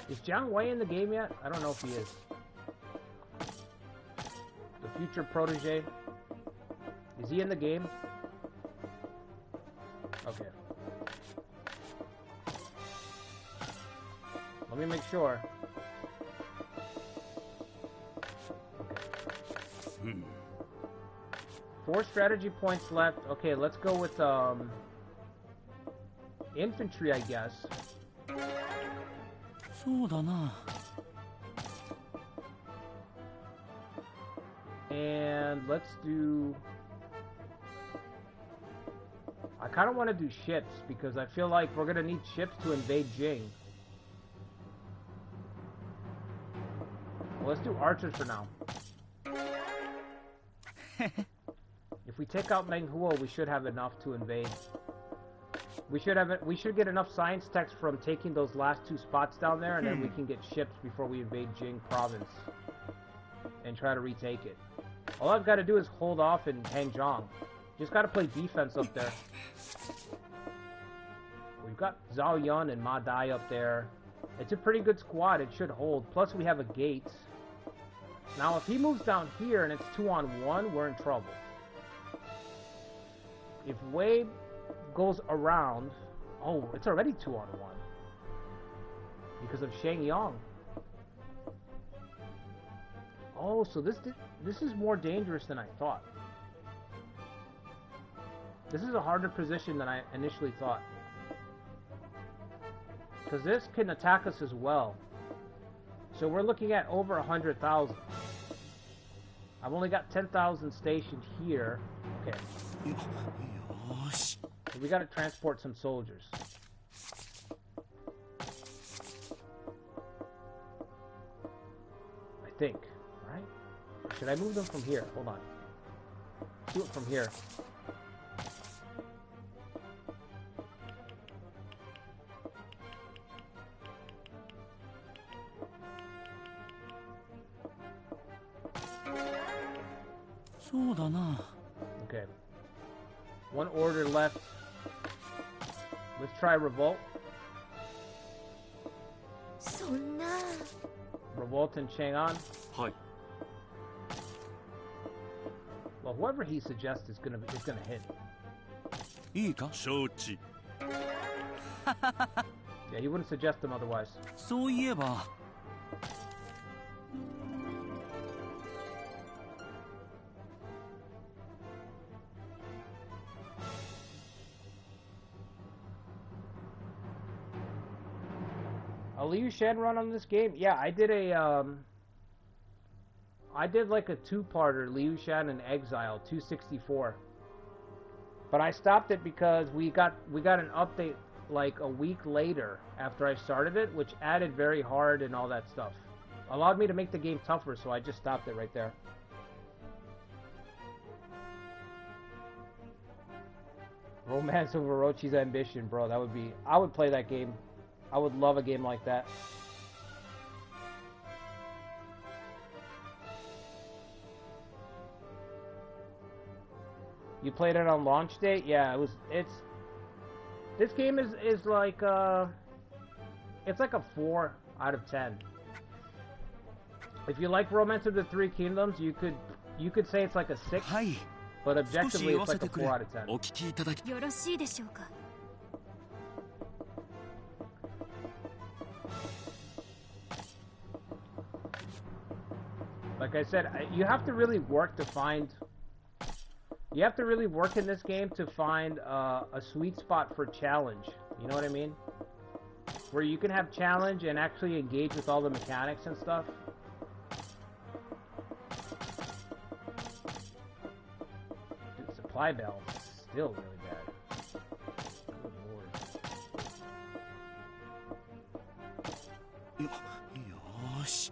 Is Jiang Wei in the game yet? I don't know if he is. The future protege. Is he in the game? Okay. Let me make sure. Okay. 4 strategy points left. Okay, let's go with infantry, I guess. そうだな. And let's do... I kind of want to do ships because I feel like we're going to need ships to invade Jing. Well, let's do archers for now. If we take out Menghuo, we should have enough to invade. We should get enough science text from taking those last 2 spots down there, and then we can get ships before we invade Jing province and try to retake it. All I've got to do is hold off in Hangzhong. Just got to play defense up there. We've got Zhao Yun and Ma Dai up there. It's a pretty good squad. It should hold. Plus, we have a gate. Now, if he moves down here and it's 2-on-1, we're in trouble. If Wei goes around... Oh, it's already 2-on-1. Because of Shang Yang. Oh, so this is more dangerous than I thought. This is a harder position than I initially thought. Because this can attack us as well. So we're looking at over 100,000. I've only got 10,000 stationed here. Okay. So we gotta transport some soldiers. I think, right? Should I move them from here? Hold on. Do it from here. Okay. One order left. Let's try revolt. Revolt in Chang'an. Hi. Well, whoever he suggests is gonna hit. いいか承知 Yeah, he wouldn't suggest them otherwise. そういえば A Liu Shan run on this game? Yeah, I did like a two-parter, Liu Shan and Exile, 264. But I stopped it because we got an update like a week later after I started it, which added very hard and all that stuff. Allowed me to make the game tougher, so I just stopped it right there. Romance of Orochi's Ambition, bro. That would be... I would play that game. I would love a game like that. You played it on launch date? Yeah, this game is like it's like a 4 out of 10. If you like Romance of the Three Kingdoms, you could say it's like a 6. But objectively it's like a 4 out of 10. よろしいでしょうか Like I said, you have to really work to find... You have to really work in this game to find a sweet spot for challenge. You know what I mean? Where you can have challenge and actually engage with all the mechanics and stuff. Dude, supply bell is still really bad. Good lord. Yosh.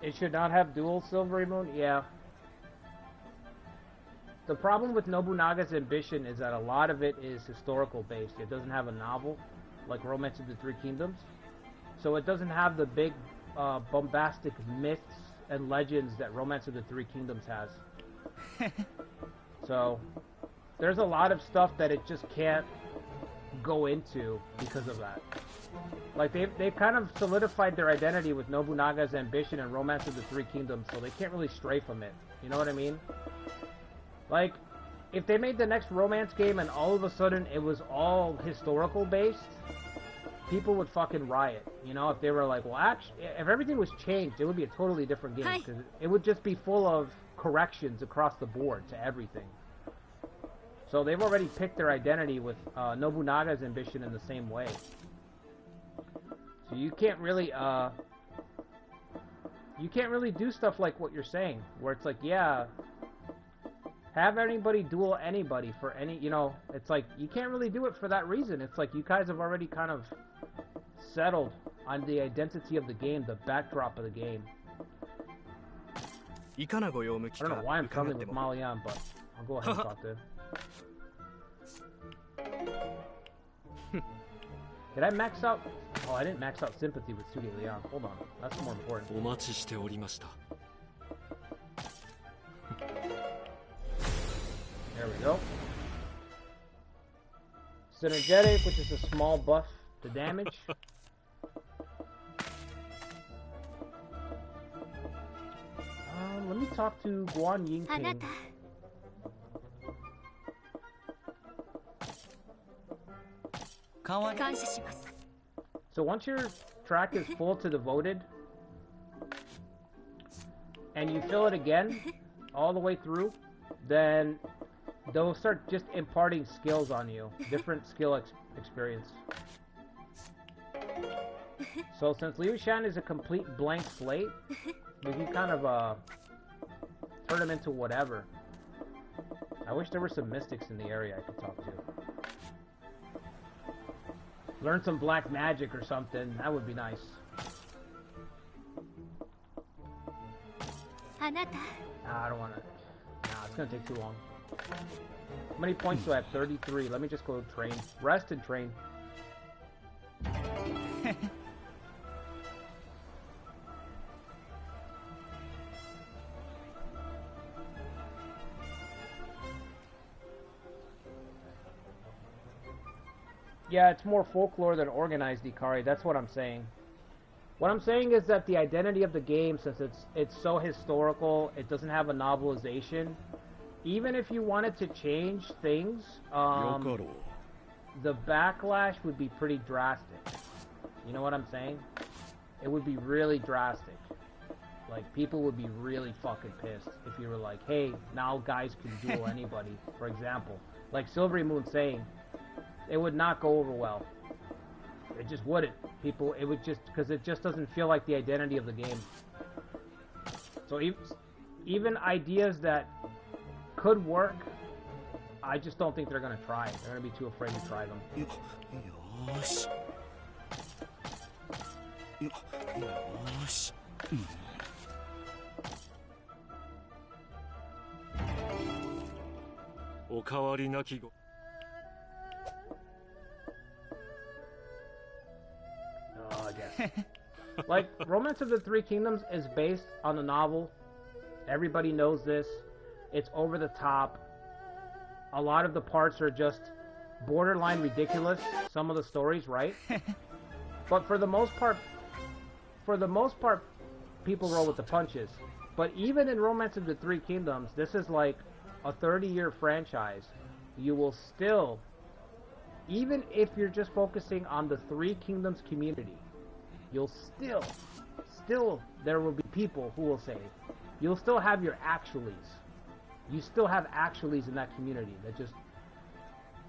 It should not have dual Silvery Moon? Yeah. The problem with Nobunaga's Ambition is that a lot of it is historical based. It doesn't have a novel, like Romance of the Three Kingdoms. So it doesn't have the big bombastic myths and legends that Romance of the Three Kingdoms has. So there's a lot of stuff that it just can't go into because of that. Like, they've kind of solidified their identity with Nobunaga's Ambition and Romance of the Three Kingdoms, so they can't really stray from it. You know what I mean? Like, if they made the next romance game and all of a sudden it was all historical based, people would fucking riot. You know, if they were like, well, actually, if everything was changed, it would be a totally different game, because it would just be full of corrections across the board to everything. So they've already picked their identity with Nobunaga's Ambition in the same way. So you can't really do stuff like what you're saying, where it's like, yeah, have anybody duel anybody for any, you know, it's like, you can't really do it for that reason. It's like, you guys have already kind of settled on the identity of the game, the backdrop of the game. I don't know why I'm friendly with Malian, but I'll go ahead and talk to him. Did I max out? Oh, I didn't max out sympathy with Suge Liang. Hold on, that's more important. There we go. Synergetic, which is a small buff to damage. Let me talk to Guan Yingping. かわいい。感謝します。 So once your track is full to devoted, and you fill it again, all the way through, then they'll start just imparting skills on you, different skill experience. So since Liu Shan is a complete blank slate, we can kind of turn him into whatever. I wish there were some mystics in the area I could talk to. Learn some black magic or something, that would be nice. あなた Nah, I don't wanna. Nah, it's gonna take too long. How many points do I have? 33. Let me just go train. Rest and train. Yeah, it's more folklore than organized, Ikari. That's what I'm saying. What I'm saying is that the identity of the game, since it's so historical, it doesn't have a novelization. Even if you wanted to change things, the backlash would be pretty drastic. You know what I'm saying? It would be really drastic. Like, people would be really fucking pissed if you were like, hey, now guys can duel anybody, for example. Like Silvery Moon saying, it would not go over well. It just wouldn't. People, it would just, because it just doesn't feel like the identity of the game. So even ideas that could work, I just don't think they're going to try. They're going to be too afraid to try them. Yosh. Yosh. おかわりなきご Oh, I guess. Like, Romance of the Three Kingdoms is based on the novel. Everybody knows this. It's over the top. A lot of the parts are just borderline ridiculous. Some of the stories, right? But for the most part, people roll with the punches. But even in Romance of the Three Kingdoms, this is like a 30-year franchise. You will still, even if you're just focusing on the Three Kingdoms community, you'll still, there will be people who will say, you'll still have your actuallys. You still have actuallys in that community that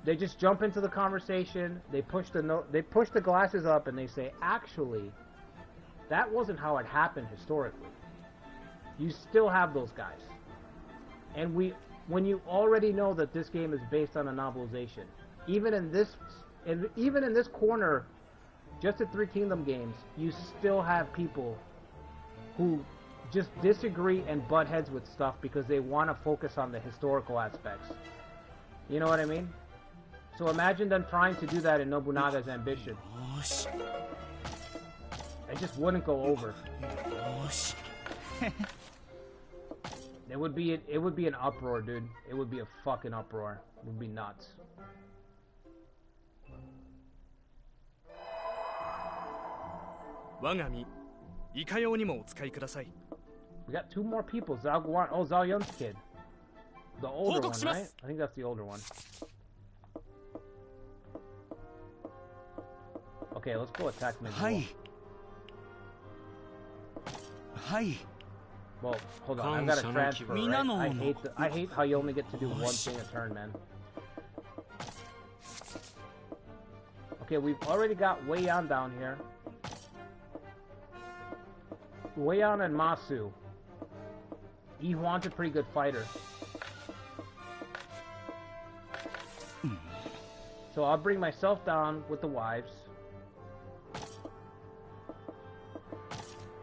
they just jump into the conversation, they push the glasses up and they say, actually, that wasn't how it happened historically. You still have those guys. And when you already know that this game is based on a novelization, even in this corner, just at Three Kingdom games, you still have people who just disagree and butt heads with stuff because they want to focus on the historical aspects. You know what I mean? So imagine them trying to do that in Nobunaga's Ambition. It just wouldn't go over. It would be an uproar, dude. It would be a fucking uproar. It would be nuts. We got two more people. Zhao Guan. Oh, Zhao Yun's kid. The older one, right? I think that's the older one. Okay, let's go attack mid. Hi. Hi. Well, hold on. I've got to transfer. Right? I hate how you only get to do one thing a turn, man. Okay, we've already got Wei Yan down here. Wei Yan and Masu. Yi Huan's a pretty good fighter. So I'll bring myself down with the wives.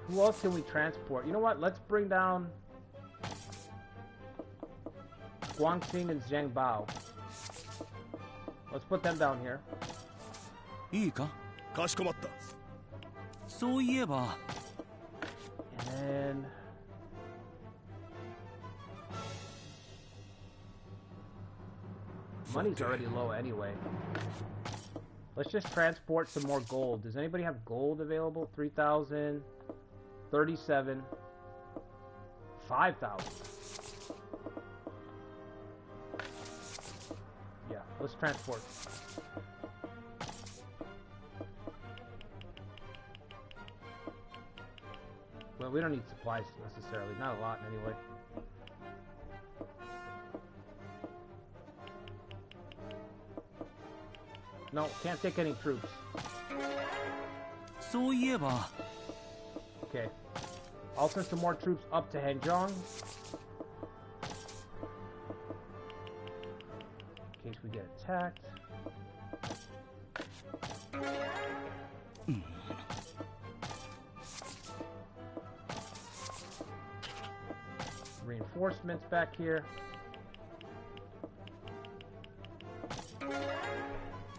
Who else can we transport? You know what? Let's bring down Guangxing and Zhang Bao. Let's put them down here. いいか? かしこまった。そういえば。 And then money's already low anyway. Let's just transport some more gold. Does anybody have gold available? 3,000, 37, 5,000. Yeah, let's transport. Well, we don't need supplies necessarily. Not a lot, anyway. No, can't take any troops. そういえば Okay. I'll send some more troops up to Nanzhong. In case we get attacked. Reinforcements back here.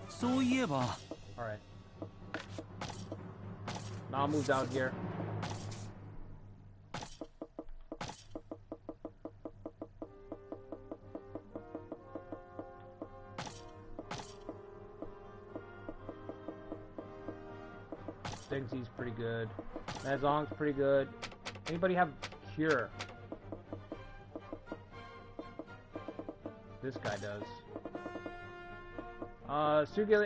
そういえば Alright. Now I'll move down here. Dengzi's pretty good. Nanzhong's pretty good. Anybody have cure? This guy does.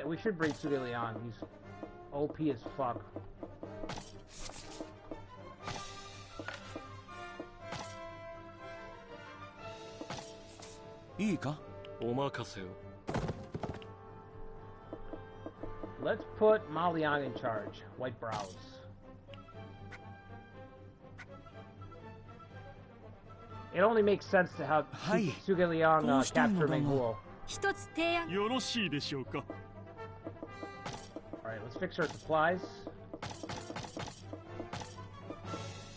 We should bring Sugelian. He's OP as fuck. Let's put Maliang in charge. White brows. It only makes sense to have Sugelian capture Menghuo. 一つ提案。よろしいでしょうか。 Alright, let's fix our supplies.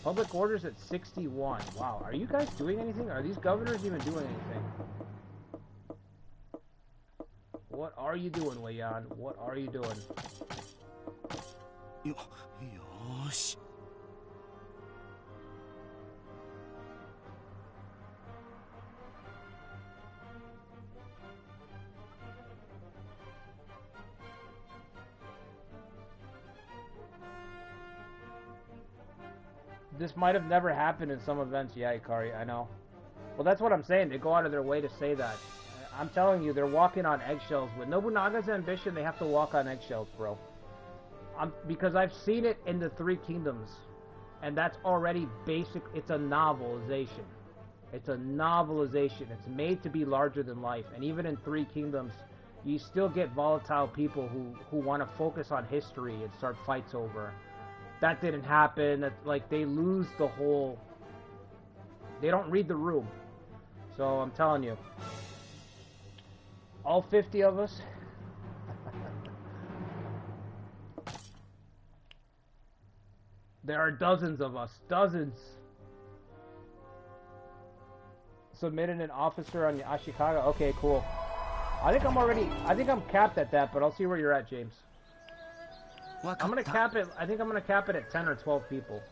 Public orders at 61. Wow, are you guys doing anything? Are these governors even doing anything? What are you doing, Wei Yan? What are you doing? よし This might have never happened in some events. Yeah, Ikari, I know. Well, that's what I'm saying. They go out of their way to say that. I'm telling you, they're walking on eggshells. With Nobunaga's ambition, they have to walk on eggshells, bro. Because I've seen it in the Three Kingdoms. And that's already basic. It's a novelization. It's a novelization. It's made to be larger than life. And even in Three Kingdoms, you still get volatile people who want to focus on history and start fights over. That didn't happen. Like, they lose the whole... They don't read the room. So, I'm telling you. All 50 of us. There are dozens of us. Dozens. Submitted an officer on Ashikaga. Okay, cool. I think I'm capped at that, but I'll see where you're at, James. I'm gonna cap it. I think I'm gonna cap it at 10 or 12 people.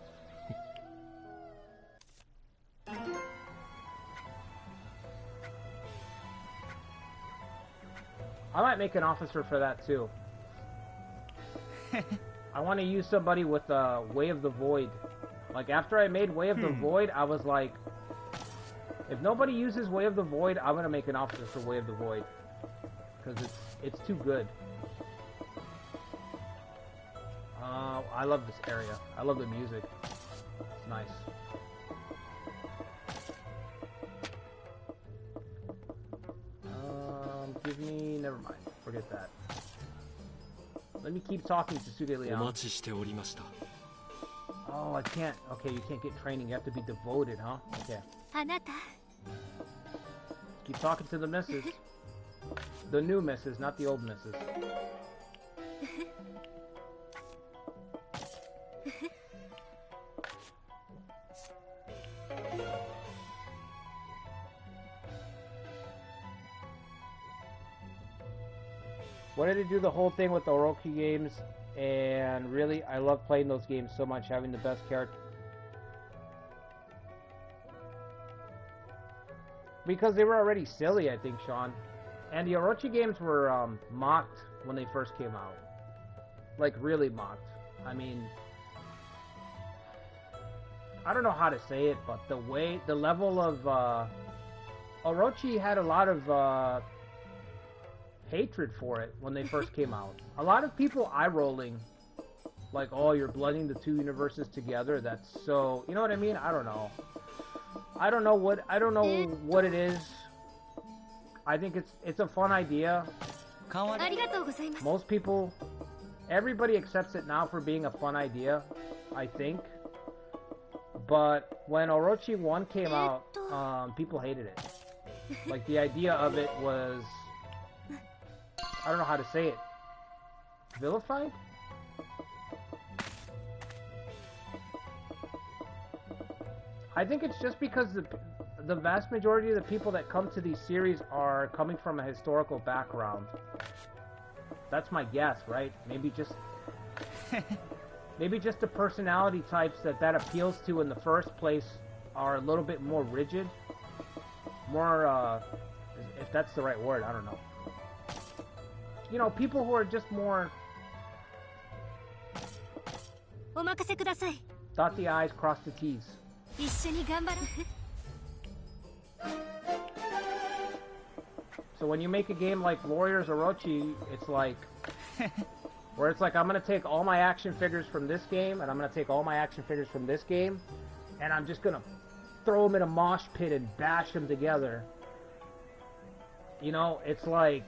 I might make an officer for that too. I want to use somebody with Way of the Void. Like, after I made Way of the Void, I was like, if nobody uses Way of the Void, I'm gonna make an officer for Way of the Void, because it's too good. I love this area. I love the music. It's nice. Give me... Never mind. Forget that. Let me keep talking to Sugelian. Oh, I can't. Okay, you can't get training. You have to be devoted, huh? Okay. あなた Keep talking to the missus. The new missus, not the old missus. Wanted to do the whole thing with the Orochi games, and really, I love playing those games so much, having the best character. Because they were already silly, I think, Sean. And the Orochi games were mocked when they first came out. Like, really mocked. I mean, I don't know how to say it, but the level of... Orochi had a lot of hatred for it when they first came out. A lot of people eye-rolling like, oh, you're blending the two universes together. That's so, you know what I mean? I don't know. I don't know what it is. I think it's a fun idea. Most people, everybody accepts it now for being a fun idea, I think. But when Orochi 1 came out, people hated it. Like, the idea of it was, I don't know how to say it, vilified? I think it's just because the vast majority of the people that come to these series are coming from a historical background. That's my guess, right? Maybe just the personality types that appeals to in the first place are a little bit more rigid. More, if that's the right word, I don't know. You know, people who are just more... Dot the I's, cross the T's. So when you make a game like Warriors Orochi, it's like... where it's like, I'm gonna take all my action figures from this game, and I'm gonna take all my action figures from this game, and I'm just gonna throw them in a mosh pit and bash them together. You know, it's like...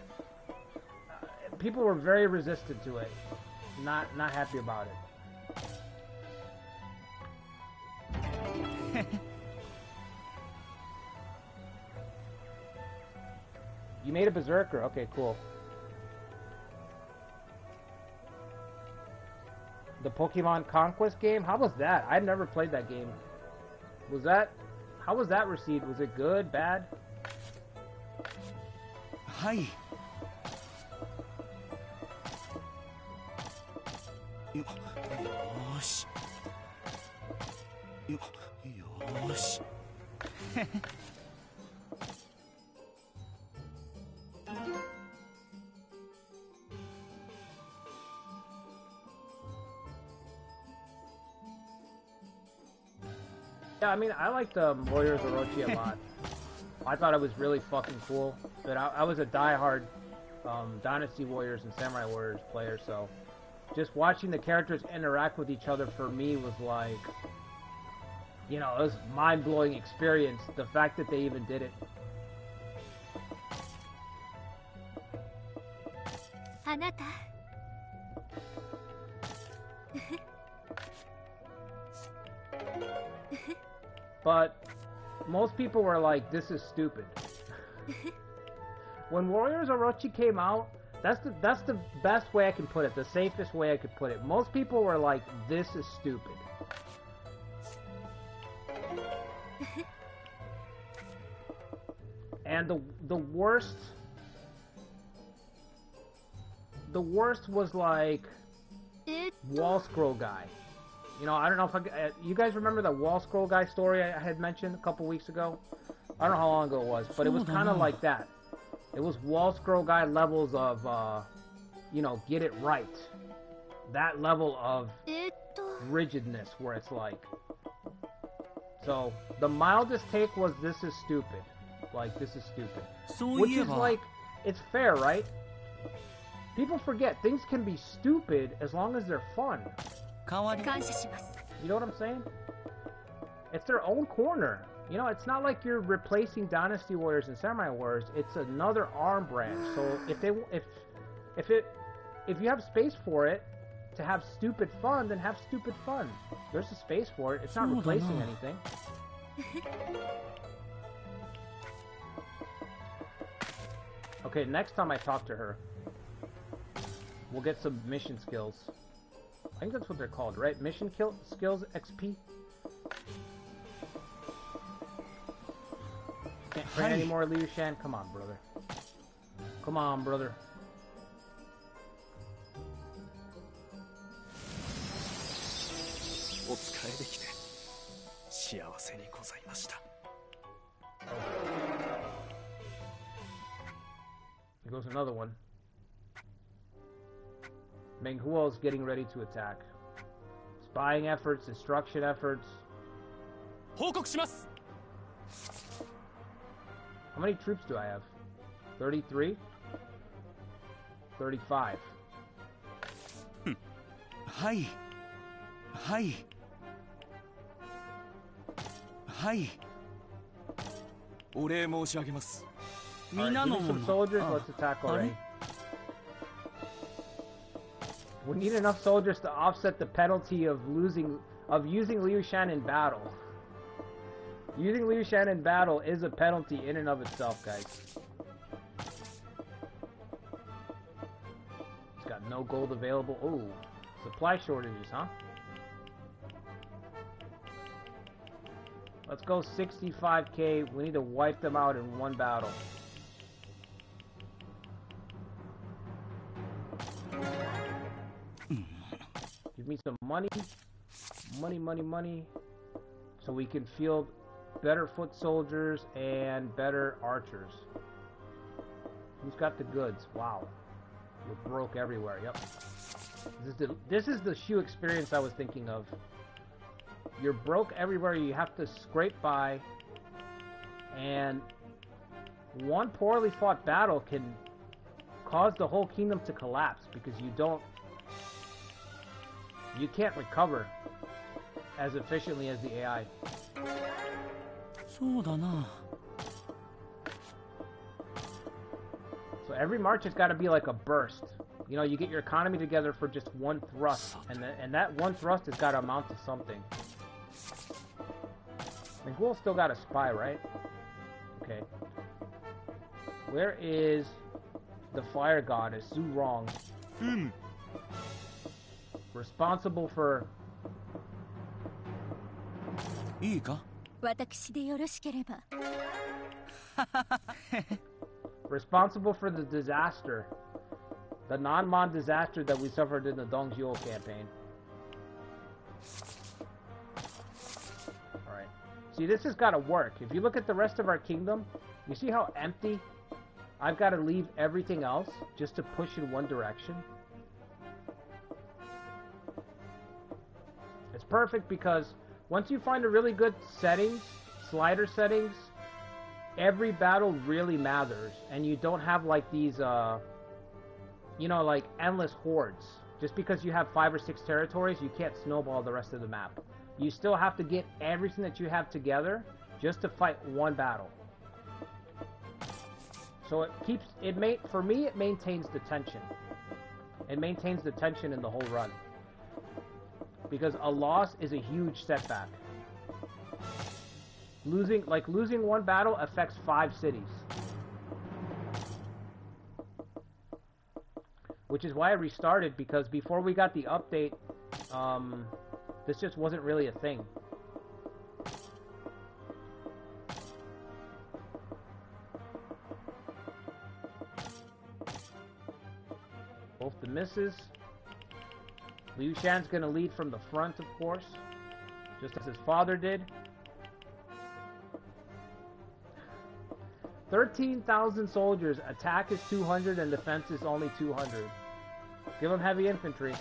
people were very resistant to it. Not happy about it. You made a Berserker. Okay, cool. The Pokemon Conquest game? How was that? I've never played that game. How was that received? Was it good? Bad? Hi. Yosh. Yosh. Yeah, I mean, I liked Warriors Orochi a lot. I thought it was really fucking cool. But I was a diehard Dynasty Warriors and Samurai Warriors player, so just watching the characters interact with each other for me was like, you know, it was a mind-blowing experience. The fact that they even did it. But most people were like, this is stupid. When Warriors Orochi came out, that's the best way I can put it, the safest way I could put it. Most people were like, this is stupid. And the worst was like Wall Scroll guy. You know, I don't know if you guys remember the Wall Scroll guy story I had mentioned a couple weeks ago? I don't know how long ago it was, but it was kind of like that. It was Wall Scroll guy levels of, you know, get it right. That level of rigidness where it's like... So, the mildest take was, this is stupid. Like, this is stupid. Which is like, it's fair, right? People forget, things can be stupid as long as they're fun. You know what I'm saying? It's their own corner. You know, it's not like you're replacing Dynasty Warriors and Samurai Warriors. It's another ARM branch. So if you have space for it to have stupid fun, then have stupid fun. There's a space for it. It's not replacing anything. Okay, next time I talk to her, we'll get some mission skills. I think that's what they're called, right? Mission skills XP? Can't train anymore, Liu Shan? Come on, brother. Come on, brother. Here goes another one. Meng Huo is getting ready to attack. Spying efforts, destruction efforts. How many troops do I have? 33? 35. はい。はい。お礼申し上げます。 Alright, give me some soldiers, let's attack already. We need enough soldiers to offset the penalty of using Liu Shan in battle. Using Liu Shan in battle is a penalty in and of itself, guys. It's got no gold available. Oh, supply shortages, huh? Let's go 65k. We need to wipe them out in one battle. Give me some money. Money. So we can field better foot soldiers and better archers. Who's got the goods? Wow. We're broke everywhere. Yep. This is the Shu experience I was thinking of. You're broke everywhere. You have to scrape by. And one poorly fought battle can cause the whole kingdom to collapse because you can't recover as efficiently as the AI. そうだな。 So every march has got to be like a burst. You know, you get your economy together for just one thrust, and that one thrust has got to amount to something. Miguel still got a spy, right? Okay. Where is the fire goddess, Zhu Rong? Responsible for... いいか? 私でよろしければ。Responsible for the disaster. The non-mon disaster that we suffered in the Duel campaign. Alright. See, this has got to work. If you look at the rest of our kingdom, you see how empty? I've got to leave everything else just to push in one direction. It's perfect because once you find a really good settings, slider settings, every battle really matters, and you don't have like these, you know, like endless hordes. Just because you have 5 or 6 territories, you can't snowball the rest of the map. You still have to get everything that you have together just to fight one battle. So for me, it maintains the tension. It maintains the tension in the whole run. Because a loss is a huge setback. Losing one battle affects 5 cities. Which is why I restarted, because before we got the update, this just wasn't really a thing. Both the misses. Liu Shan's gonna lead from the front, of course, just as his father did. 13,000 soldiers. Attack is 200 and defense is only 200. Give him heavy infantry.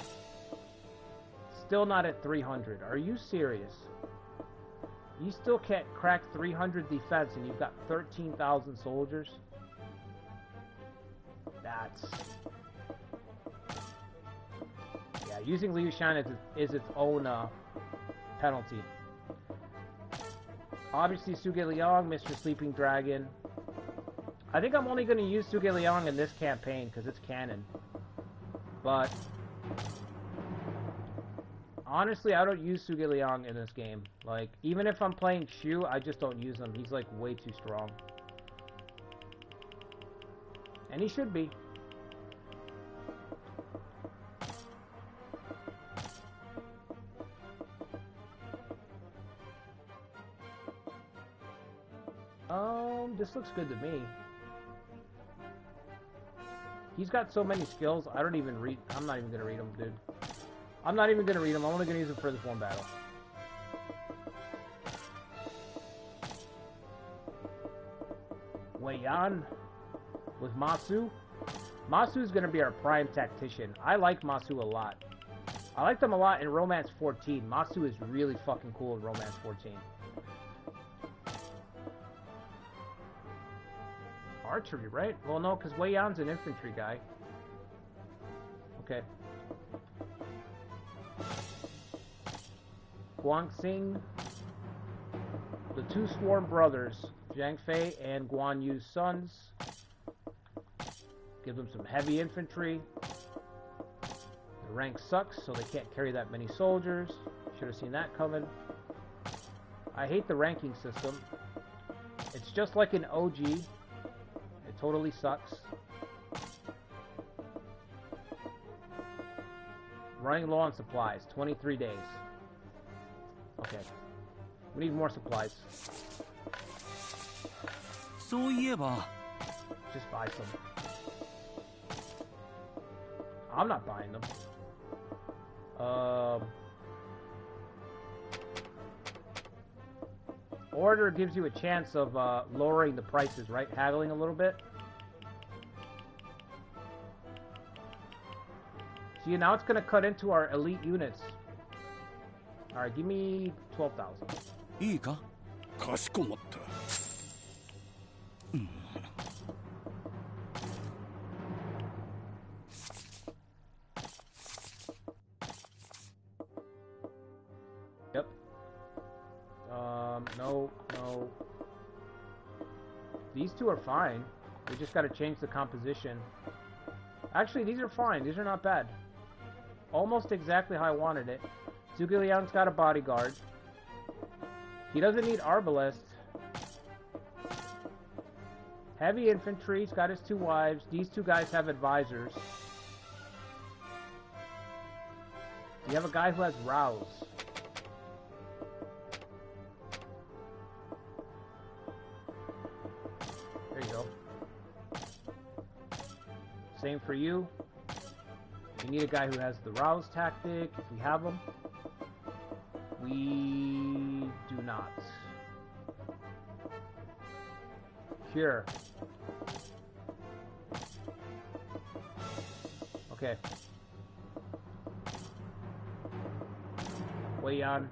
Still not at 300. Are you serious? You still can't crack 300 defense and you've got 13,000 soldiers? That's... Yeah, using Liu Shan is its own penalty. Obviously, Suge Liang, Mr. Sleeping Dragon. I think I'm only going to use Suge Liang in this campaign because it's canon. But honestly, I don't use Suge Liang in this game. Like, even if I'm playing Shu, I just don't use him. He's like way too strong. And he should be. This looks good to me. He's got so many skills, I don't even read. I'm not even gonna read them, dude. I'm not even gonna read them. I'm only gonna use them for this one battle. Wei Yan with Masu. Masu's gonna be our prime tactician. I like Masu a lot. I like them a lot in Romance 14. Masu is really fucking cool in Romance 14. Archery, right? Well, no, because Wei Yan's an infantry guy. Guangxing, the two sworn brothers, Zhang Fei and Guan Yu's sons. Give them some heavy infantry. The rank sucks, so they can't carry that many soldiers. Should have seen that coming. I hate the ranking system. It's just like an OG. It totally sucks. Running low on supplies. 23 days. Okay. We need more supplies. Just buy some. I'm not buying them. Order gives you a chance of lowering the prices, right? Haggling a little bit. See, now it's going to cut into our elite units. Alright, give me 12,000. Yep. No. These two are fine. We just got to change the composition. Actually, these are fine. These are not bad. Almost exactly how I wanted it. Zhuge Liang's got a bodyguard. He doesn't need arbalest. Heavy infantry. He's got his two wives. These two guys have advisors. You have a guy who has rouse. There you go. Same for you. We need a guy who has the rouse tactic, if we have him. We do not. Cure. Okay. Wei on.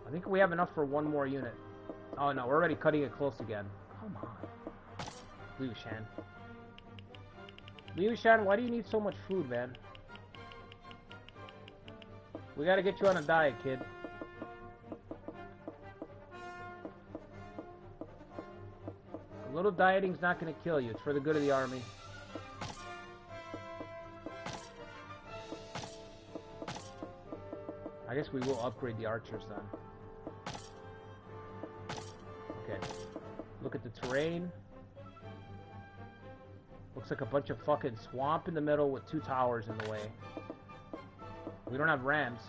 I think we have enough for one more unit. Oh no, we're already cutting it close again. Come on. Liu Shan. Liu Shan, why do you need so much food, man? We gotta get you on a diet, kid. A little dieting's not gonna kill you. It's for the good of the army. I guess we will upgrade the archers then. Okay. Look at the terrain. Looks like a bunch of fucking swamp in the middle with two towers in the way. We don't have rams.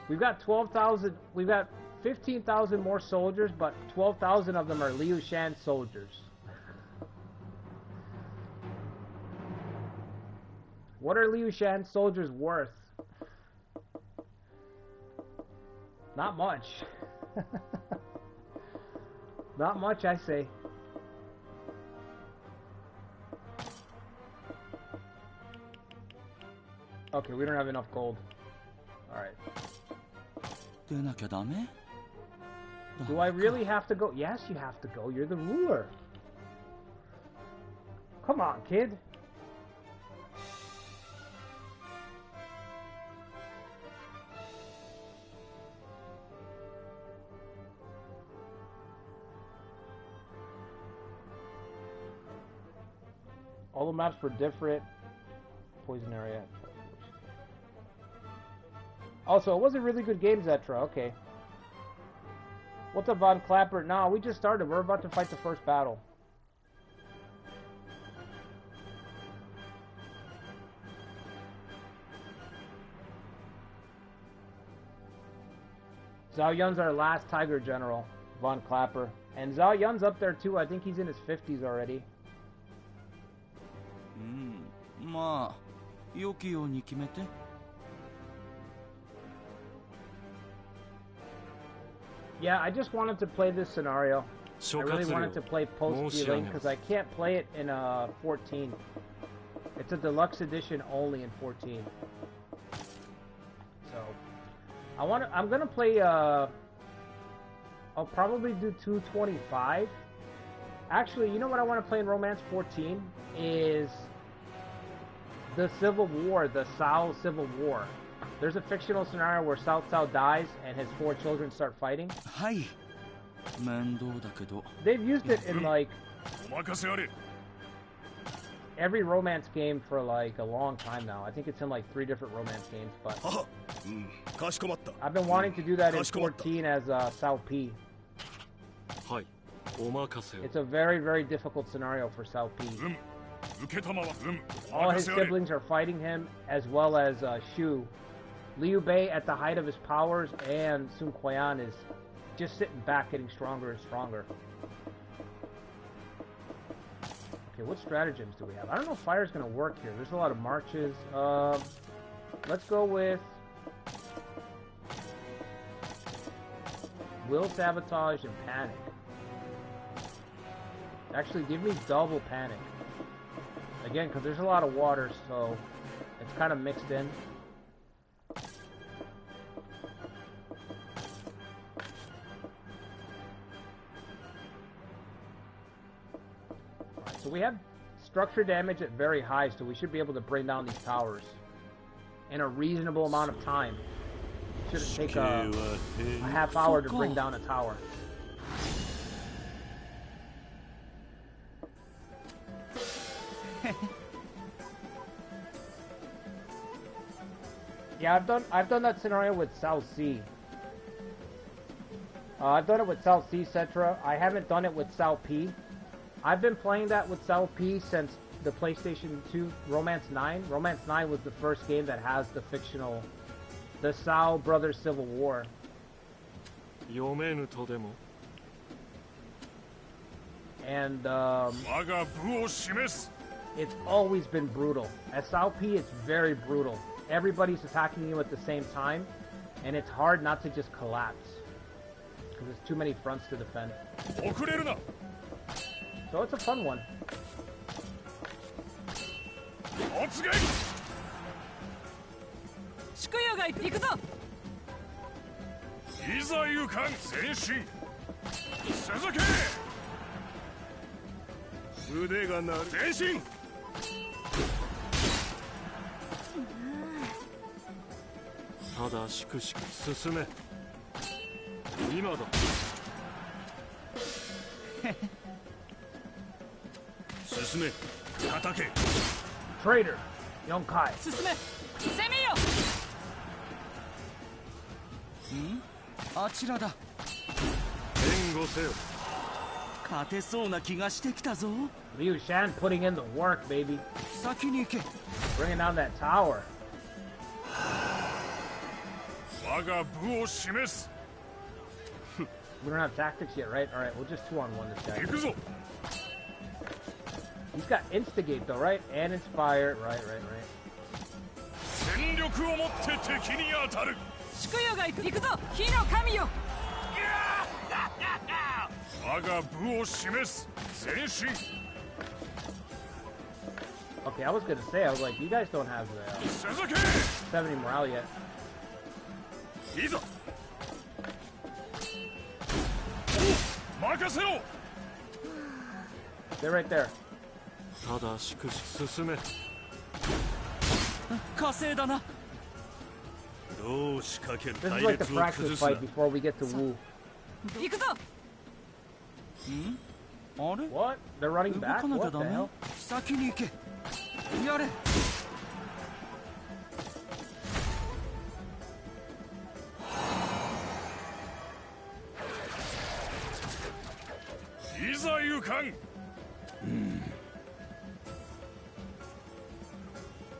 We've got 12,000. We've got 15,000 more soldiers, but 12,000 of them are Liu Shan soldiers. What are Liu Shan soldiers worth? Not much. Not much, I say. Okay, we don't have enough gold. Alright. Do I really have to go? Yes, you have to go. You're the ruler. Come on, kid. All the maps were different. Poison area. Also, it was a really good game, Zetra. Okay. What's up, Von Clapper? No, we just started. We're about to fight the first battle. Zhao Yun's our last Tiger General, Von Clapper. And Zhao Yun's up there too. I think he's in his 50s already. Yeah, I just wanted to play this scenario. I really wanted to play post-dealing because I can't play it in 14. It's a deluxe edition only in 14. So I'm gonna play. I'll probably do 225 Actually, you know what I want to play in Romance 14 is the Civil War, the Cao Civil War. There's a fictional scenario where Cao Cao dies and his 4 children start fighting. They've used it in like every romance game for like a long time now. I think it's in like 3 different romance games, but I've been wanting to do that in 14 as Cao Pi. It's a very, very difficult scenario for Cao Pi. All his siblings are fighting him, as well as Shu. Liu Bei at the height of his powers, and Sun Quan is just sitting back getting stronger and stronger. Okay, what stratagems do we have? I don't know if fire's going to work here. There's a lot of marches. Let's go with Will, Sabotage, and Panic. Actually, give me double Panic. Again, because there's a lot of water, so it's kind of mixed in. So we have structure damage at very high, so we should be able to bring down these towers in a reasonable amount of time. It shouldn't take a half hour to bring down a tower. Yeah, I've done that scenario with South Sea. I've done it with South Sea, etc. I haven't done it with South P. I've been playing that with South P since the PlayStation 2 Romance 9. Romance 9 was the first game that has the fictional, the Cao Brothers Civil War. And it's always been brutal. At Cao Pi, it's very brutal. Everybody's attacking you at the same time, and it's hard not to just collapse because there's too many fronts to defend. So it's a fun one. Traitor, Yonkai. Liu Shan putting in the work, baby. Bringing down that tower. We don't have tactics yet, right? Alright, we'll just 2-on-1 this guy. He's got Instigate though, right? And Inspire. Right. Okay, I was gonna say, I was like, you guys don't have the 70 morale yet. They're right there. This is like the practice fight before we get to Wu. What? They're running back? What the hell?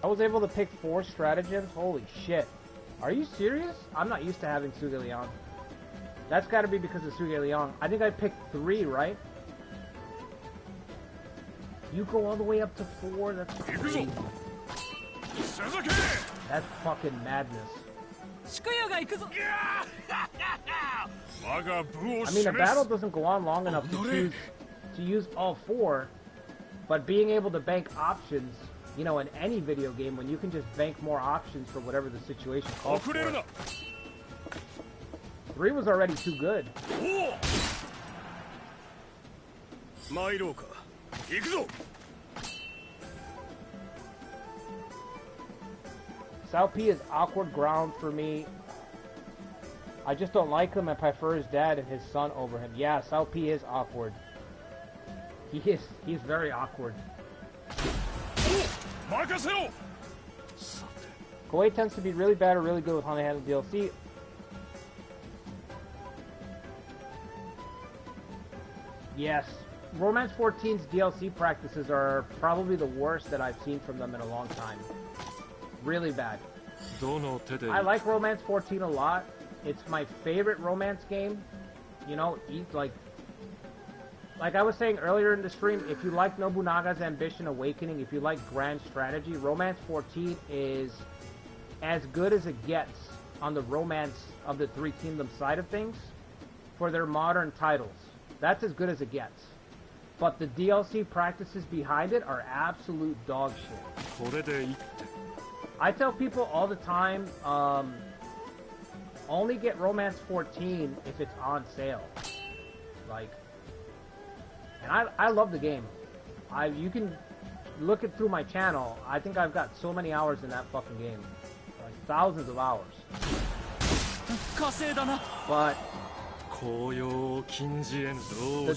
I was able to pick 4 stratagems? Holy shit. Are you serious? I'm not used to having Suge Liang. That's gotta be because of Suge Liang. I think I picked 3, right? You go all the way up to 4? That's crazy. That's fucking madness. I mean, a battle doesn't go on long enough to use all 4, but being able to bank options, you know, in any video game, when you can just bank more options for whatever the situation calls for. 3 was already too good. 参ろうか。行くぞ。 Sao P is awkward ground for me. I just don't like him. I prefer his dad and his son over him. Yeah, Sao P is awkward. He's very awkward. Koei tends to be really bad or really good with how they handle DLC. Yes, Romance 14's DLC practices are probably the worst that I've seen from them in a long time. Really bad. I like Romance 14 a lot. It's my favorite romance game. You know, like I was saying earlier in the stream, if you like Nobunaga's Ambition Awakening, if you like Grand Strategy, Romance 14 is as good as it gets on the romance of the Three Kingdoms side of things for their modern titles. That's as good as it gets. But the DLC practices behind it are absolute dog shit. I tell people all the time, only get Romance 14 if it's on sale. Like, and I love the game. You can look it through my channel. I think I've got so many hours in that fucking game. Like, thousands of hours. But the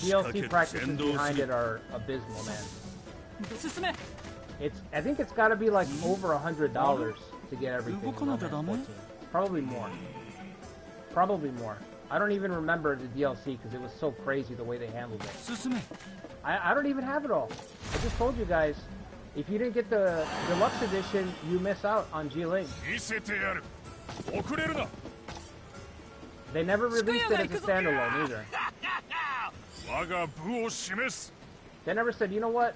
DLC practices behind it are abysmal, man. I think it's got to be like over $100 to get everything in Romance 14. Probably more. Probably more. I don't even remember the DLC because it was so crazy the way they handled it. I don't even have it all. I just told you guys, if you didn't get the deluxe edition, you miss out on G-Link. They never released it as a standalone either. They never said, you know what?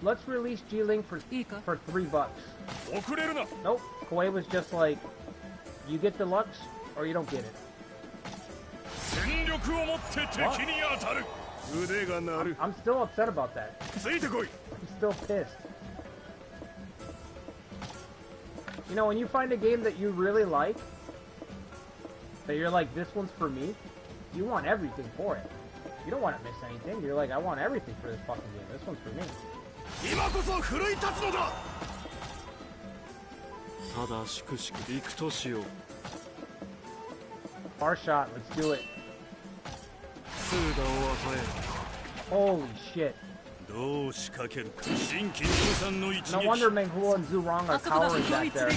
Let's release G-Link for $3. Nope. Koei was just like, you get deluxe or you don't get it. I'm still upset about that. I'm still pissed. You know, when you find a game that you really like, that you're like, this one's for me, you want everything for it. You don't want to miss anything. You're like, I want everything for this fucking game. This one's for me. Far shot, let's do it. Holy shit. No wonder Menghuo and Zurong are cowering back there.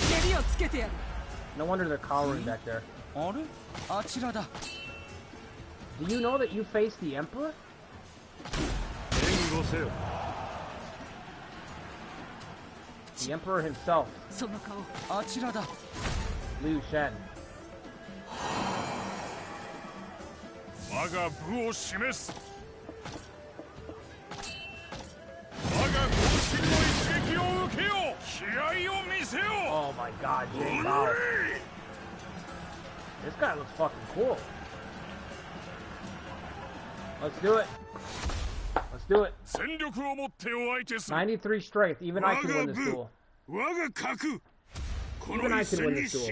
No wonder they're cowering back there. Do you know that you face the Emperor? The Emperor himself. Liu Shan. Oh my god, Jay Bao. This guy looks fucking cool. Let's do it. Let's do it. 93 strength. Even I can win this duel. Even I can win this duel.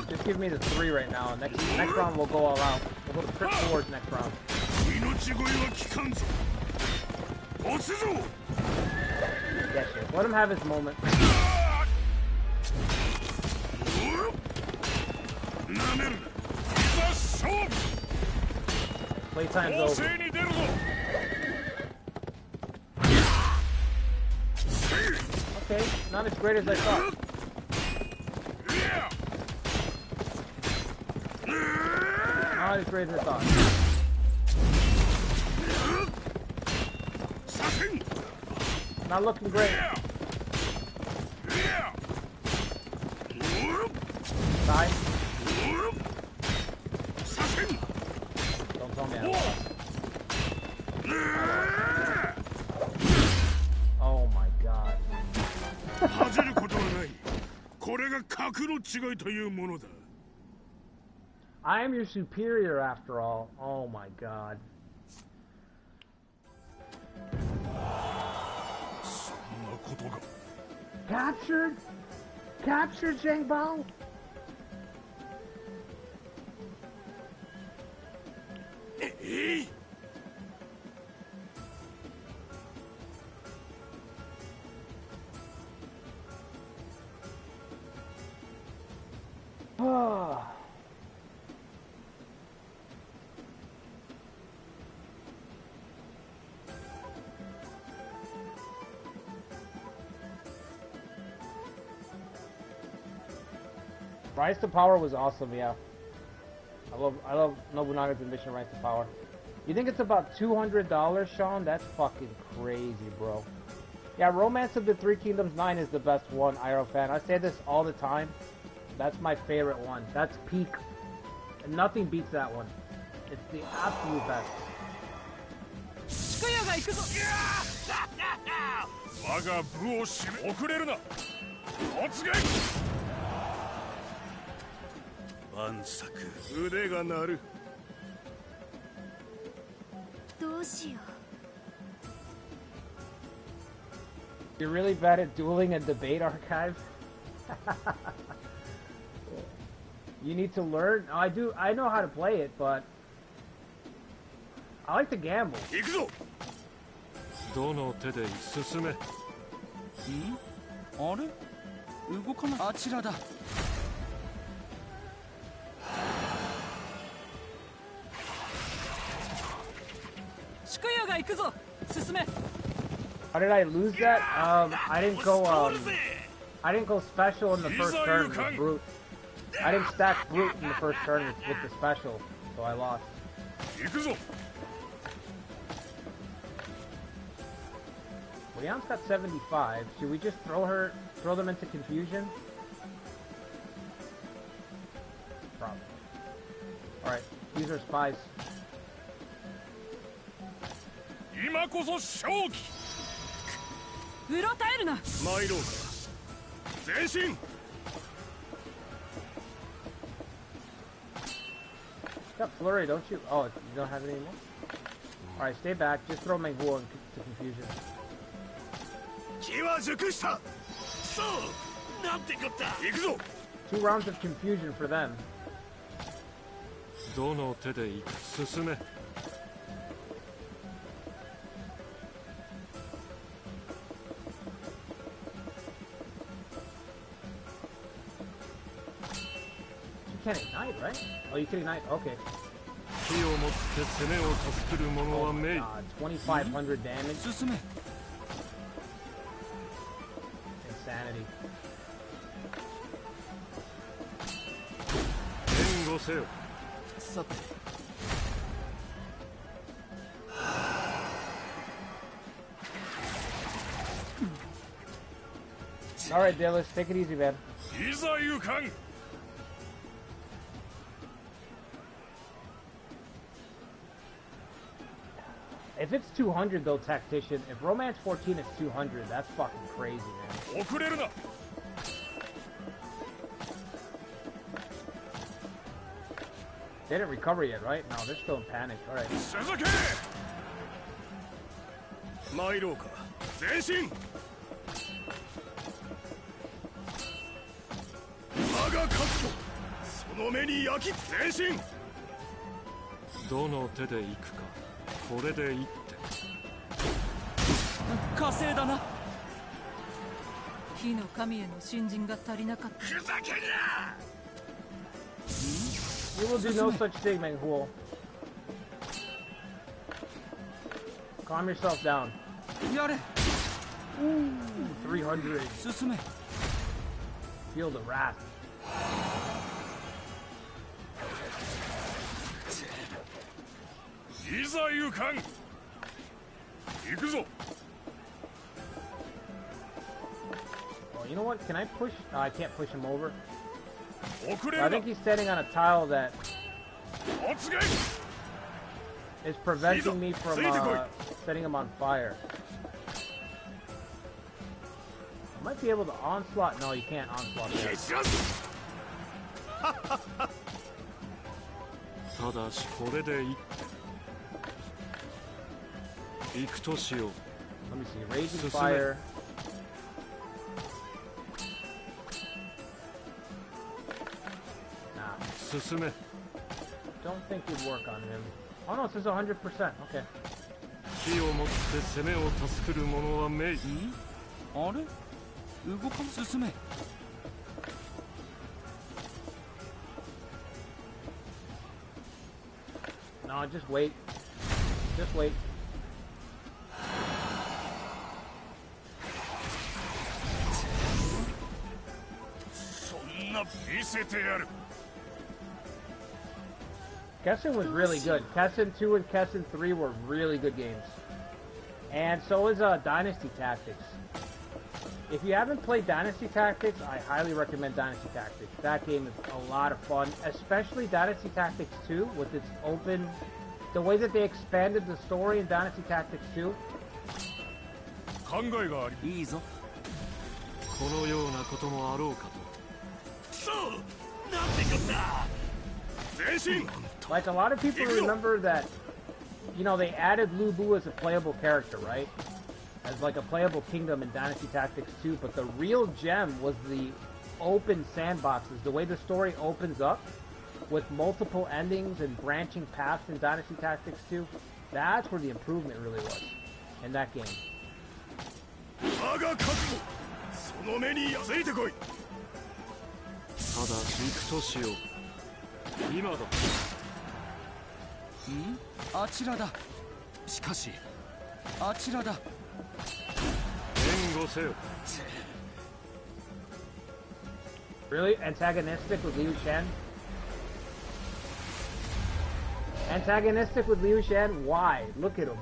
Just give me the 3 right now. Next round we'll go all out. We'll go to trick forwards next round. Yeah, shit. Let him have his moment. Playtime's over. Okay, not as great as I thought. Not as great as I thought. Not looking great. Die. Don't tell me I lost. Oh my god. I am your superior after all. Oh my god. Captured? captured Zhang Bao? Rise to Power was awesome, yeah. I love Nobunaga's admission Rise to Power. You think it's about $200, Sean? That's fucking crazy, bro. Yeah, Romance of the Three Kingdoms 9 is the best one, Iaro fan. I say this all the time. That's my favorite one. That's peak. And nothing beats that one. It's the absolute best. You're really bad at dueling and debate archive? You need to learn? I do. I know how to play it, but I like to gamble. How did I lose that? I didn't go special in the first turn with Brute. I didn't stack Brute in the first turn with the special, so I lost. Leon's got 75. Should we just throw them into confusion? Probably. Alright, these are spies. Got flurry, don't you? Oh, you don't have it anymore? Alright, stay back. Just throw Menghuo into confusion. 2 rounds of confusion for them. You can't ignite, right? Oh, you can ignite. Okay. Oh my god, 2,500 damage. Insanity. Alright, Dallas, take it easy, man. If it's 200 though, Tactician, if Romance 14 is 200, that's fucking crazy, man. They didn't recover yet, right? No, they're still in panic. Alright. You will do no such thing, Menghuo. Calm yourself down. Ooh, 300. Feel the wrath. Oh, you know what? Can I push? Oh, I can't push him over. I think he's standing on a tile that is preventing me from setting him on fire. I might be able to onslaught. No, you can't onslaught that. Let me see. Raging fire. Don't think you'd work on him. Oh no, it says 100%. Okay. 火をもって攻めを助ける者は命。あれ動か進め。 No, just wait. Just wait. そんな見せてやる。 Kessen was really good. Kessen 2 and Kessen 3 were really good games. And so is Dynasty Tactics. If you haven't played Dynasty Tactics, I highly recommend Dynasty Tactics. That game is a lot of fun, especially Dynasty Tactics 2 with its open... The way that they expanded the story in Dynasty Tactics 2. 考えがあり。いいぞ。このようなこともあろうかと。そう、なんてこった。 Like, a lot of people remember that, you know, they added Lu Bu as a playable character, right? As like a playable kingdom in Dynasty Tactics 2, but the real gem was the open sandboxes, the way the story opens up with multiple endings and branching paths in Dynasty Tactics 2. That's where the improvement really was in that game. 我が覚悟、その目についてこい。ただ行くとしよう。 今だ。あちらだ。しかし、あちらだ。援護せよ。Really? Antagonistic with Liu Shan? Antagonistic with Liu Shan? Why? Look at him.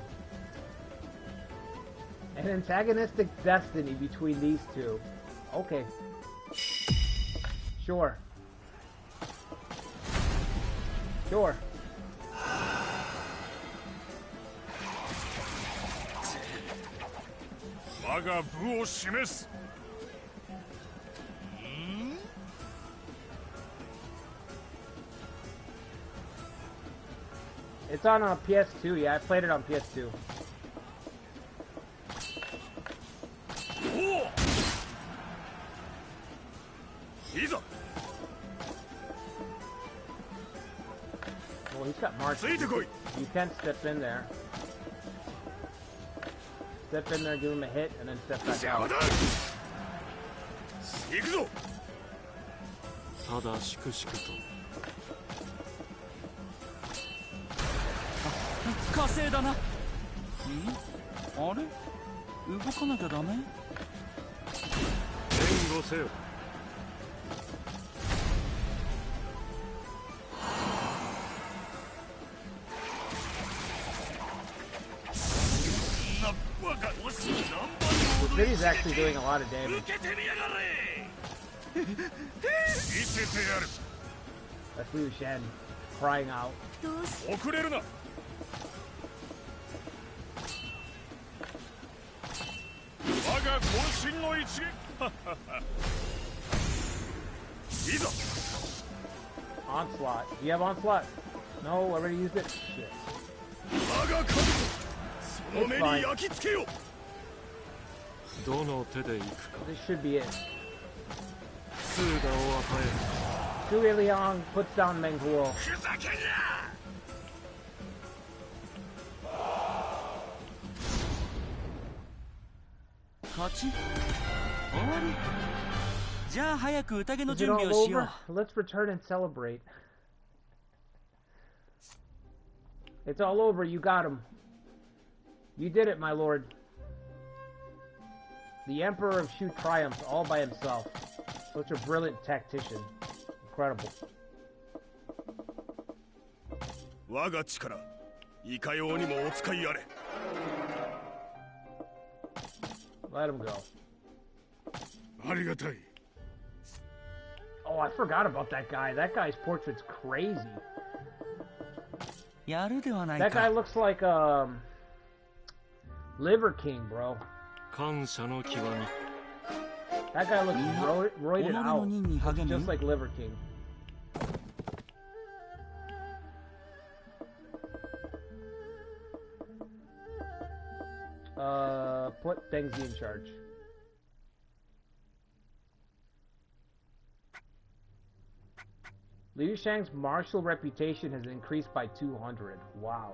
An antagonistic destiny between these two. Okay. Sure. Sure. It's on PS2, yeah, I played it on PS2. Well, he's got marks. You can step in there. Step in there, give him a hit, and then step back out. 行くぞ。ただしくしくと。火星だな。あれ動かなきゃダメ？援護せよ。 The city's actually doing a lot of damage. That's Liu Shan crying out. 遅れるな。我が渾身の一撃。いざ。 Onslaught. Do you have Onslaught? No, I already used it. Shit. 我が覚悟、その目に焼き付けよ。 どの手で行くか。 This should be it. 数打を与える。 Shu Liang puts down Meng Huo. ふざけんな。勝ち？終わり？じゃあ早く宴の Is it 準備 all をしよ over? Let's return and celebrate. It's all over. You got him. You did it, my lord. The Emperor of Shu triumphs all by himself. Such a brilliant tactician. Incredible. 我が力、いかようにもお使いあれ。 Let him go. ありがたい。 Oh, I forgot about that guy. That guy's portrait's crazy. う。やるではない That guy か。 looks like Liver King, bro. 感謝の極み。 That guy looks roided 己 out. の任に励み Just like Liver King. Put Dengzi in charge. Liu Shan's martial reputation has increased by 200. Wow.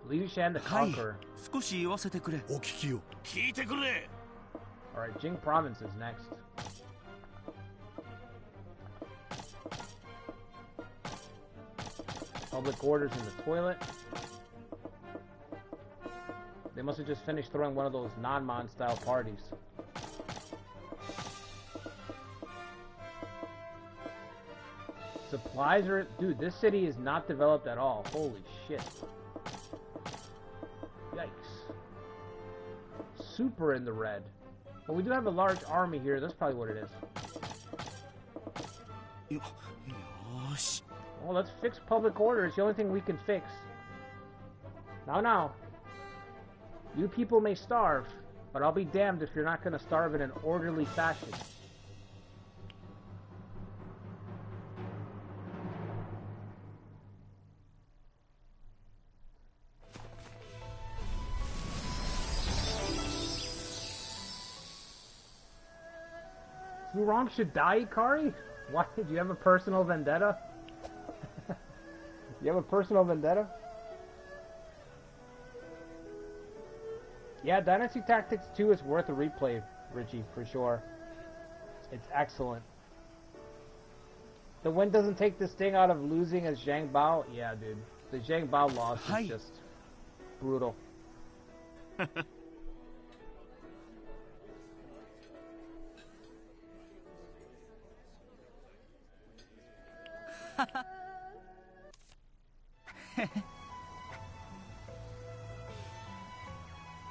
Liu Shan the Conqueror. 少し言わせてくれ。お聞きを。聞いてくれ。Alright, Jing Province is next. Public orders in the toilet. They must have just finished throwing one of those non-mon style parties. Supplies are... Dude, this city is not developed at all. Holy shit. Yikes. Super in the red. But we do have a large army here. That's probably what it is. Well, let's fix public order. It's the only thing we can fix. Now. You people may starve, but I'll be damned if you're not going to starve in an orderly fashion. Wrong should die, Iari? Why? Do you have a personal vendetta? You have a personal vendetta? Yeah, Dynasty Tactics 2 is worth a replay, Richie, for sure. It's excellent. The win doesn't take the sting out of losing as Zhang Bao. Yeah, dude. The Zhang Bao loss is just brutal.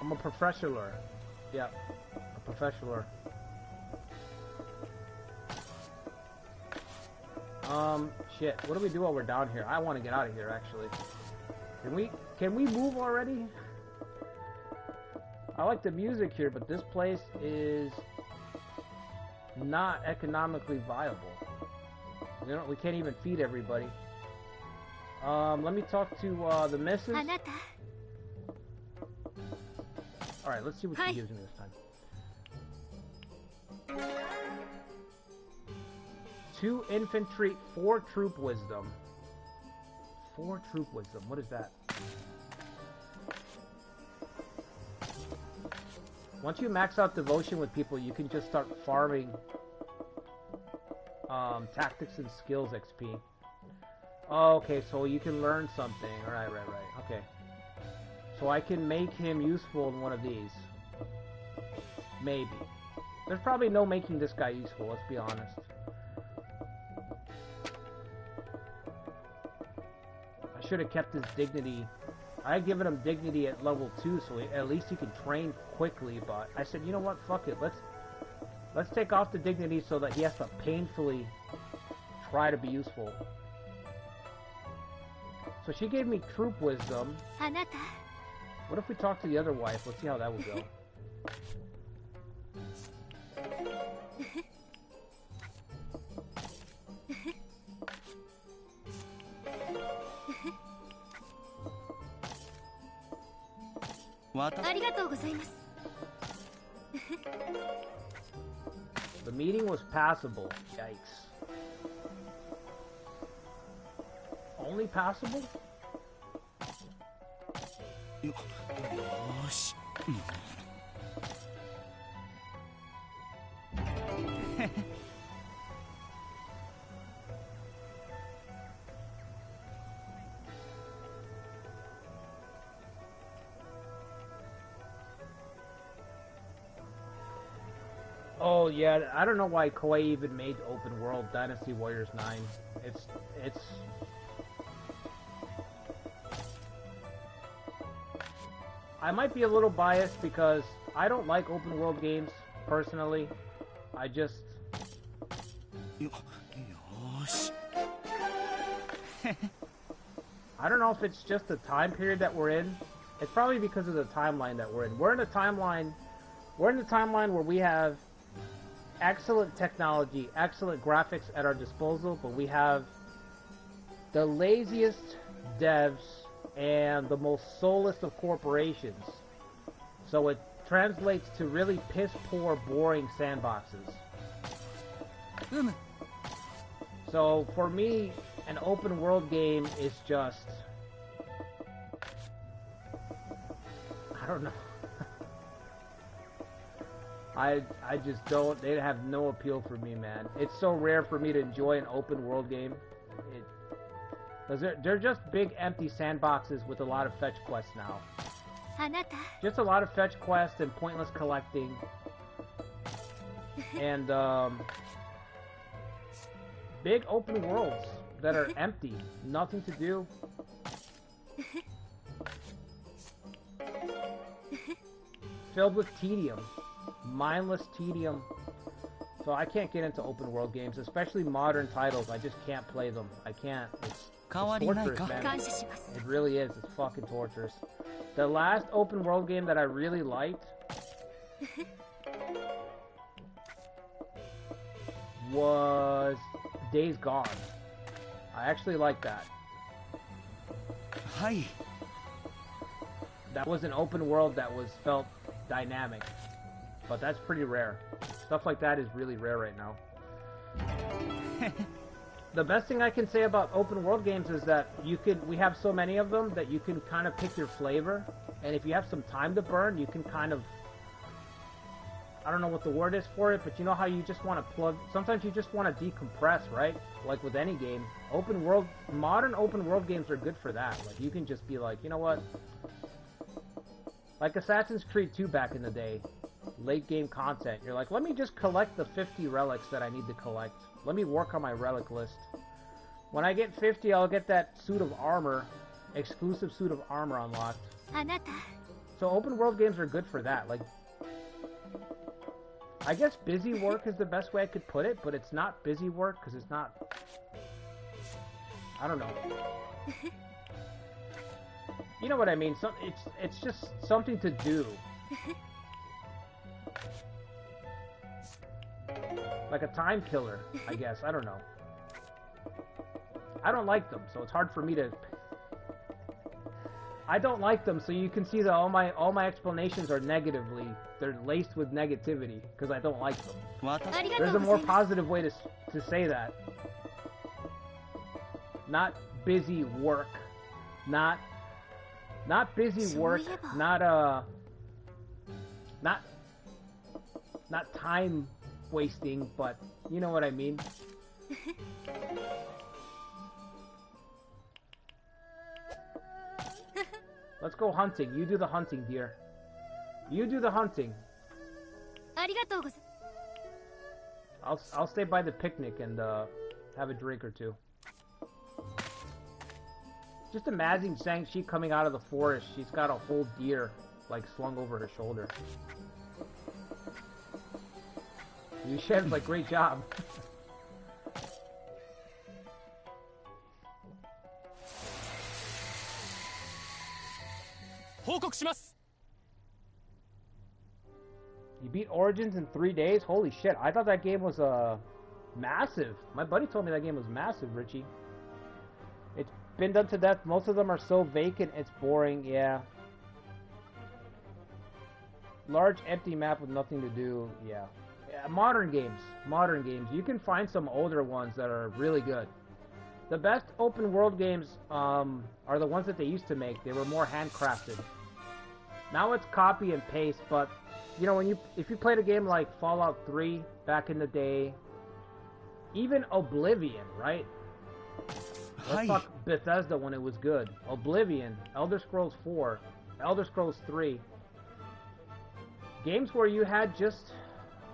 I'm a professional. Yeah, a professional. Shit. What do we do while we're down here? I want to get out of here, actually. Can we move already? I like the music here, but this place is not economically viable. We can't even feed everybody. Let me talk to the missus. Alright, let's see what she gives me this time. 2 infantry, 4 troop wisdom. 4 troop wisdom, what is that? Once you max out devotion with people, you can just start farming tactics and skills XP. Oh, okay, so you can learn something. Right. Okay. So I can make him useful in one of these. Maybe. There's probably no making this guy useful, let's be honest. I should have kept his dignity. I had given him dignity at level 2, so at least he can train quickly, but I said, you know what, fuck it, let's take off the dignity so that he has to painfully try to be useful. So she gave me troop wisdom. What if we talk to the other wife? Let's see how that would go. The meeting was passable. Yikes. Only passable? Oh yeah, I don't know why Koei even made open world Dynasty Warriors 9. It's I might be a little biased because I don't like open world games personally. I just I don't know if it's just the time period that we're in. It's probably because of the timeline that we're in. We're in a timeline where we have excellent technology, excellent graphics at our disposal, but we have the laziest devs and the most soulless of corporations. So it translates to really piss-poor, boring sandboxes. So for me, an open world game is just, I don't know. I just don't, they have no appeal for me, man. It's so rare for me to enjoy an open world game. Because they're just big empty sandboxes with a lot of fetch quests now. Just a lot of fetch quests and pointless collecting. And big open worlds that are empty. Nothing to do. Filled with tedium. Mindless tedium. So I can't get into open world games, especially modern titles. I just can't play them. I can't. It's torturous, man. It really is. It's fucking torturous. The last open world game that I really liked was Days Gone. I actually like that. Hi. That was an open world that felt dynamic. But that's pretty rare. Stuff like that is really rare right now. The best thing I can say about open world games is that we have so many of them that you can kind of pick your flavor. And if you have some time to burn, you can kind of, I don't know what the word is for it, but you know how you just want to sometimes you just want to decompress, right? Like with any game. Modern open world games are good for that. Like you can just be like, you know what? Like Assassin's Creed 2 back in the day. Late game content. You're like, let me just collect the 50 relics that I need to collect. Let me work on my relic list. When I get 50, I'll get that suit of armor, exclusive suit of armor unlocked. So open world games are good for that. Like, I guess busy work is the best way I could put it, but it's not busy work because it's not, I don't know. You know what I mean? It's just something to do. Like a time killer, I guess. I don't know. I don't like them, so it's hard for me to... I don't like them, so you can see that all my explanations are negatively. They're laced with negativity, because I don't like them. There's a more positive way to say that. Not busy work. Not busy work. Not time wasting, but you know what I mean. Let's go hunting. You do the hunting, dear. You do the hunting. I'll stay by the picnic and have a drink or two. Just imagine Shang-Chi coming out of the forest. She's got a whole deer like slung over her shoulder. Liu Shan's like, great job. You beat Origins in 3 days? Holy shit, I thought that game was massive. My buddy told me that game was massive, Richie. It's been done to death. Most of them are so vacant, it's boring, yeah. Large empty map with nothing to do, yeah. Modern games. You can find some older ones that are really good. The best open world games are the ones that they used to make. They were more handcrafted. Now it's copy and paste, but you know, if you played a game like Fallout 3 back in the day, even Oblivion, right? Let's talk Bethesda when it was good. Oblivion, Elder Scrolls 4, Elder Scrolls 3. Games where you had just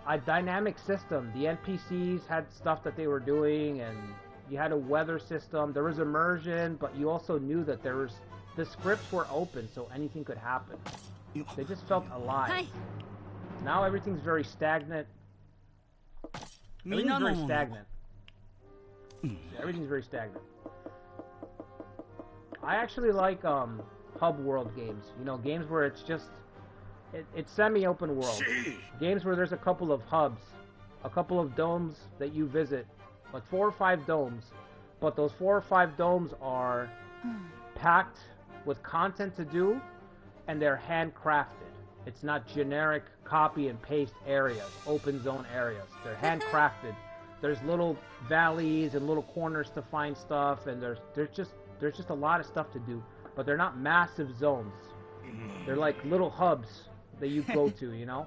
a dynamic system. The NPCs had stuff that they were doing, and you had a weather system. There was immersion, but you also knew that the scripts were open, so anything could happen. They just felt alive. Now everything's very stagnant. Everything's very stagnant. Everything's very stagnant. I actually like hub world games. You know, games where it's just it's semi-open world. Games where there's a couple of hubs, a couple of domes that you visit, like 4 or 5 domes, but those 4 or 5 domes are packed with content to do, and they're handcrafted. It's not generic copy and paste areas, open zone areas. They're handcrafted there's little valleys and little corners to find stuff, and there's just a lot of stuff to do. But they're not massive zones. They're like little hubs that you go to, you know?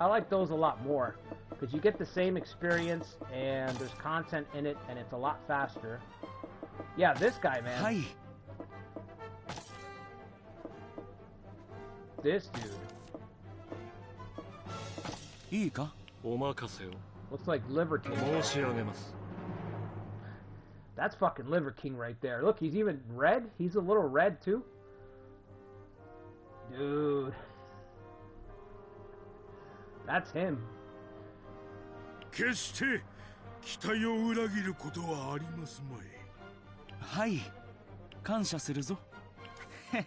I like those a lot more, because you get the same experience, and there's content in it, and it's a lot faster. Yeah, this guy, man. Hi. This dude. いいか? お任せを。 Looks like Liver King. 申し上げます。 That's fucking Liver King right there. Look, he's even red. He's a little red, too. Dude. That's him. 決して期待を裏切ることはありますまい。はい。感謝するぞ。 Right,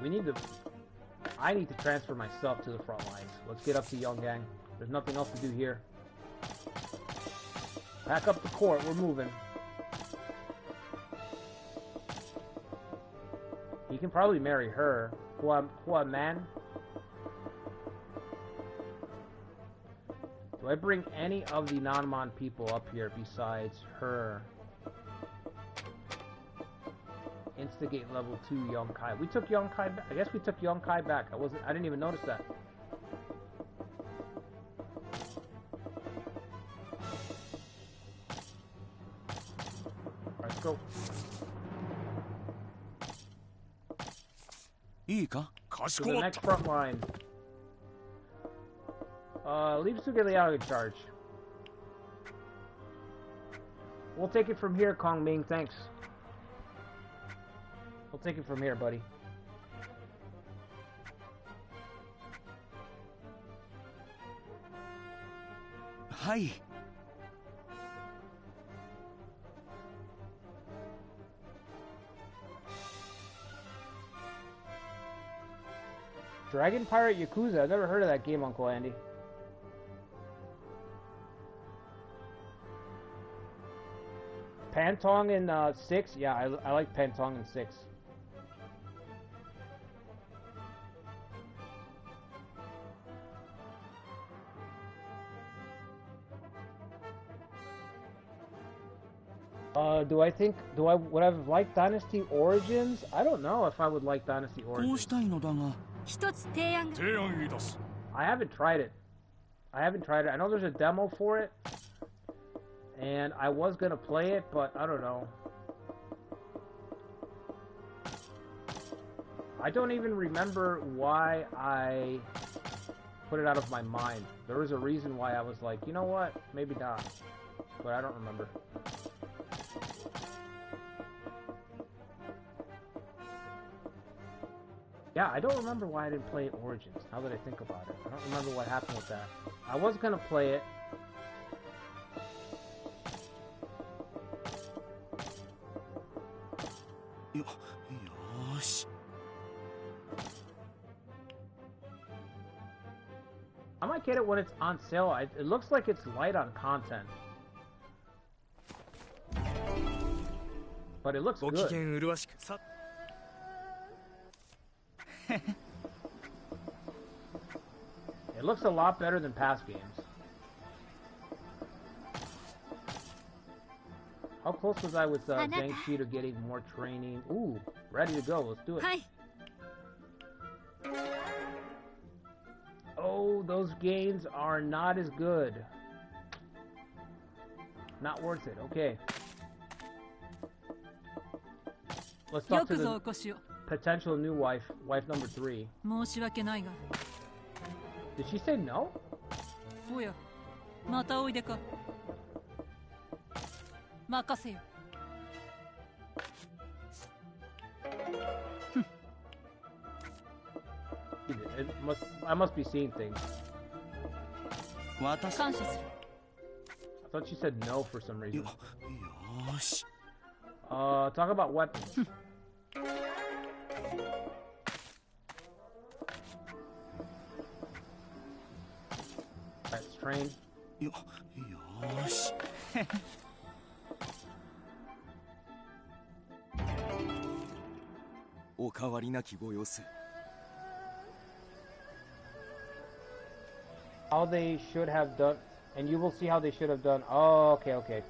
we need to... I need to transfer myself to the front lines. Let's get up to Yonggang. There's nothing else to do here. Back up the court. We're moving. He can probably marry her. Hua Man. Do I bring any of the non-Mon people up here besides her? Instigate level 2 Yongkai. We took Yongkai back. I guess we took Yongkai back. I didn't even notice that. Alright, let's go. いいか? To the next front line. Leave Suge Liao in charge. We'll take it from here, Kong Ming. Thanks. We'll take it from here, buddy. Hi. Dragon Pirate Yakuza. I've never heard of that game, Uncle Andy. Pantong in 6? Yeah, I like Pantong in 6. Would I have liked Dynasty Origins? I don't know if I would like Dynasty こう Origins. したいのだが。一つ提案が。提案いたす。 I haven't tried it. I know there's a demo for it. And I was gonna play it, but I don't know. I don't even remember why I put it out of my mind. There was a reason why I was like, you know what? Maybe not. But I don't remember. Yeah, I don't remember why I didn't play Origins, now that I think about it. I don't remember what happened with that. I was gonna play it. Yosh. I might get it when it's on sale. It looks like it's light on content. But it looks ご機 good. 嫌麗しくさ。 It looks a lot better than past games. How close was I with Zhang Shi to getting more training? Ooh, ready to go. Let's do it. はい。 Oh, those gains are not as good. Not worth it. Okay. Let's よ talk to くぞお the 越しを。 potential new wife number 3. 申し訳ないが。 Did she say no? おや、またおいでか。任せよ。 I must be seeing things. 私。感謝する。 I thought she said no for some reason. よし。 Talk about weapons. Let's train. よし。お変わりなきご様子。how they should have done, and you will see how they should have done. Oh, okay.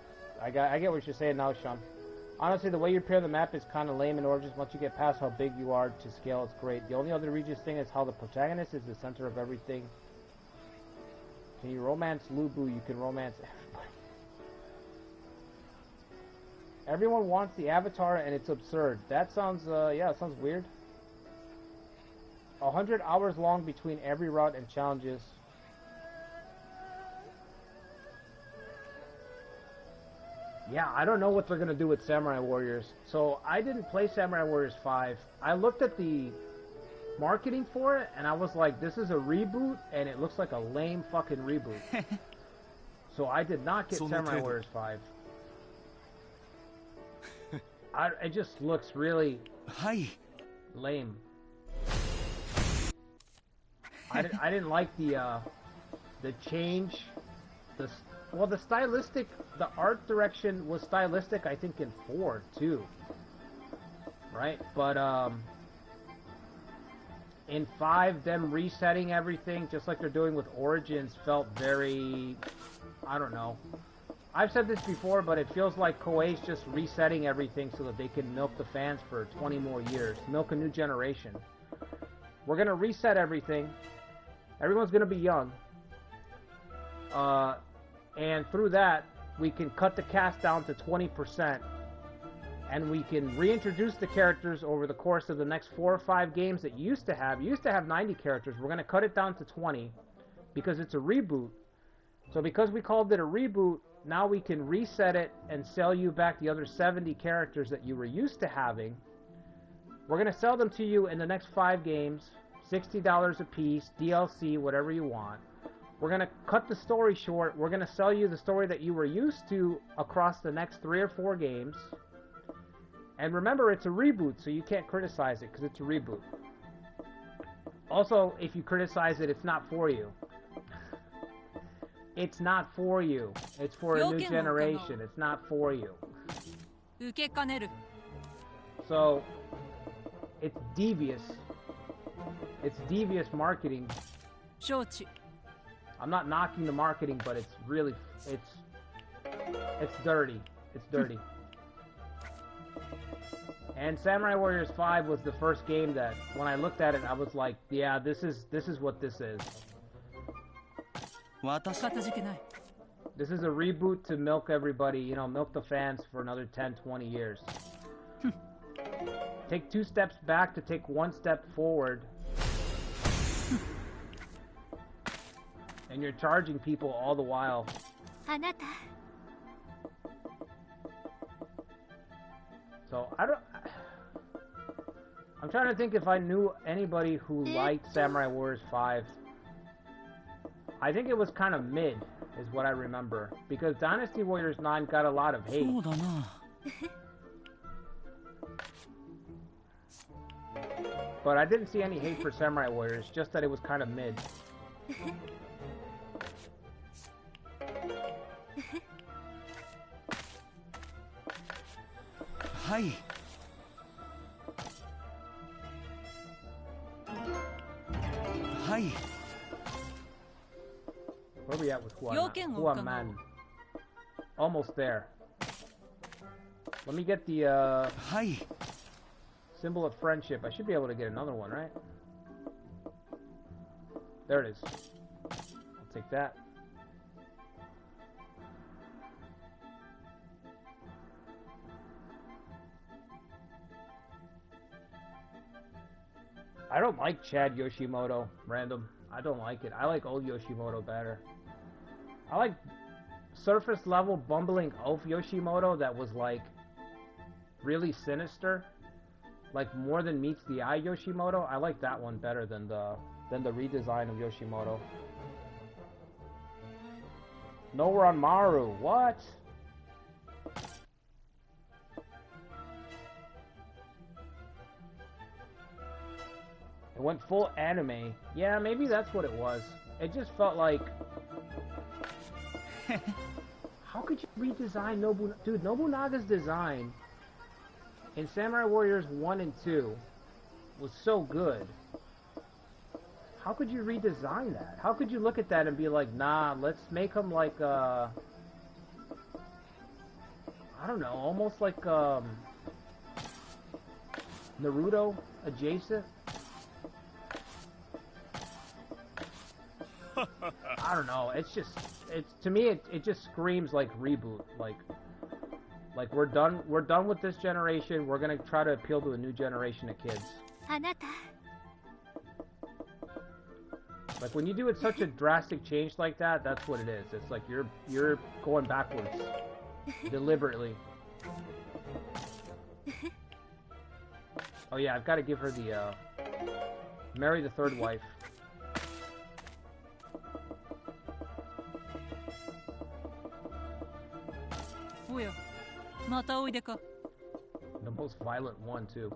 I get what you're saying now, Sean. Honestly, the way you pair the map is kind of lame in Origins. Once you get past how big you are to scale, it's great. The only other egregious thing is how the protagonist is the center of everything. Can you romance Lubu? You can romance everybody. Everyone wants the avatar, and it's absurd. That sounds, yeah, it sounds weird. 100 hours long between every route and challenges. Yeah, I don't know what they're going to do with Samurai Warriors. So, I didn't play Samurai Warriors 5. I looked at the marketing for it, and I was like, this is a reboot, and it looks like a lame fucking reboot. So, I did not get Samurai Warriors 5. It just looks really lame. I didn't like the change. Well, the art direction was stylistic, I think, in 4 too, right? But in 5, them resetting everything, just like they're doing with Origins, felt very, I don't know. I've said this before, but it feels like Koei's just resetting everything so that they can milk the fans for 20 more years, milk a new generation. We're gonna reset everything. Everyone's gonna be young. And through that, we can cut the cast down to 20%, and we can reintroduce the characters over the course of the next 4 or 5 games that you used to have. You used to have 90 characters. We're going to cut it down to 20 because it's a reboot. So because we called it a reboot, now we can reset it and sell you back the other 70 characters that you were used to having. We're going to sell them to you in the next 5 games, $60 a piece, DLC, whatever you want. We're going to cut the story short. We're going to sell you the story that you were used to across the next 3 or 4 games. And remember, it's a reboot, so you can't criticize it because it's a reboot. Also, if you criticize it, it's not for you. It's not for you. It's for a new generation. It's not for you. So, it's devious. It's devious marketing. I'm not knocking the marketing, but it's really, it's dirty. It's dirty. And Samurai Warriors 5 was the first game that, when I looked at it, I was like, yeah, this is what this is. This is a reboot to milk everybody, you know, milk the fans for another 10, 20 years. Take 2 steps back to take 1 step forward. And you're charging people all the while. So, I'm trying to think if I knew anybody who liked Samurai Warriors 5. I think it was kind of mid, is what I remember. Because Dynasty Warriors 9 got a lot of hate. But I didn't see any hate for Samurai Warriors, just that it was kind of mid. Hi. Hi. Where are we at with Quan? Man. Almost there. Let me get the symbol of friendship. I should be able to get another one, right? There it is. I'll take that. I don't like Chad Yoshimoto, random. I don't like it. I like old Yoshimoto better. I like surface level bumbling oaf Yoshimoto that was like really sinister. Like more than meets the eye Yoshimoto. I like that one better than the redesign of Yoshimoto. Nowhere on Maru. What? It went full anime. Yeah, maybe that's what it was. It just felt like... How could you redesign Nobunaga? Dude, Nobunaga's design in Samurai Warriors 1 and 2 was so good. How could you redesign that? How could you look at that and be like, nah, let's make them like, I don't know, almost like, Naruto adjacent? I don't know, it's just, to me, it just screams like reboot, like we're done with this generation, we're gonna try to appeal to a new generation of kids. Like, when you do it such a drastic change like that, that's what it is. It's like you're going backwards. Deliberately. Oh yeah, I've got to give her the, marry the third wife. The most violent one, too.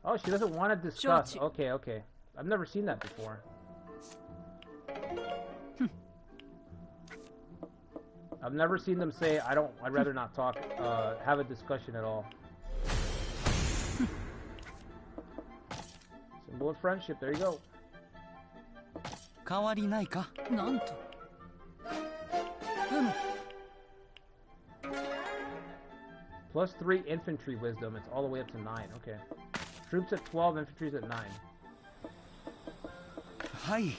Oh, she doesn't want to discuss. Okay, okay. I've never seen that before. I've never seen them say, I'd rather not talk, have a discussion at all. Symbol of friendship, there you go. Plus 3 infantry wisdom, it's all the way up to 9, okay. Troops at 12, infantry's at 9. Hi.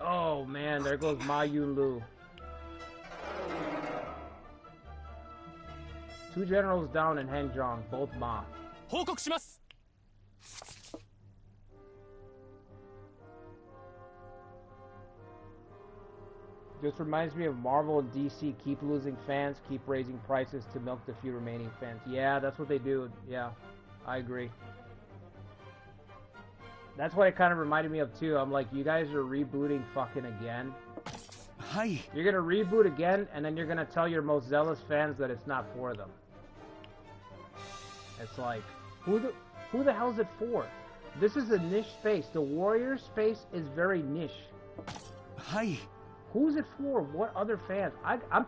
Oh man, there goes Ma Yunlu. 2 generals down in Nanzhong, both Ma. Just reminds me of Marvel and DC. Keep losing fans, keep raising prices to milk the few remaining fans. Yeah, that's what they do. Yeah, I agree. That's what it kind of reminded me of too. I'm like, you guys are rebooting fucking again. Hi. You're gonna reboot again, and then you're gonna tell your most zealous fans that it's not for them. It's like, who the hell's it for? This is a niche space. The warrior space is very niche. Hi. Who's it for? What other fans? I'm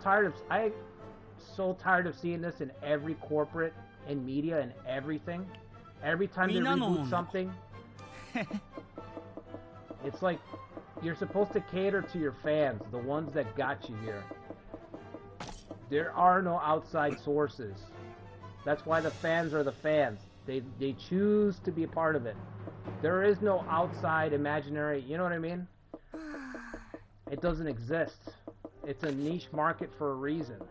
so tired of seeing this in every corporate and media and everything. Every time they reboot something, it's like you're supposed to cater to your fans, the ones that got you here. There are no outside sources. That's why the fans are the fans. They choose to be a part of it. There is no outside imaginary, you know what I mean? It doesn't exist. It's a niche market for a reason.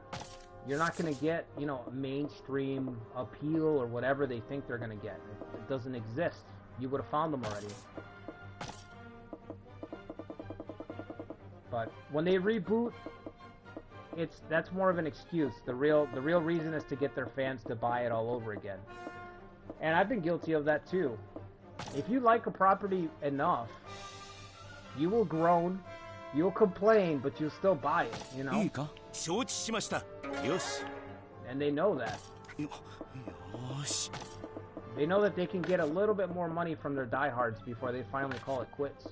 You're not going to get, you know, mainstream appeal or whatever they think they're going to get. It doesn't exist. You would have found them already. But when they reboot, that's more of an excuse. The real reason is to get their fans to buy it all over again. And I've been guilty of that too. If you like a property enough, you will groan, you'll complain, but you'll still buy it, you know? And they know that. They know that they can get a little bit more money from their diehards before they finally call it quits.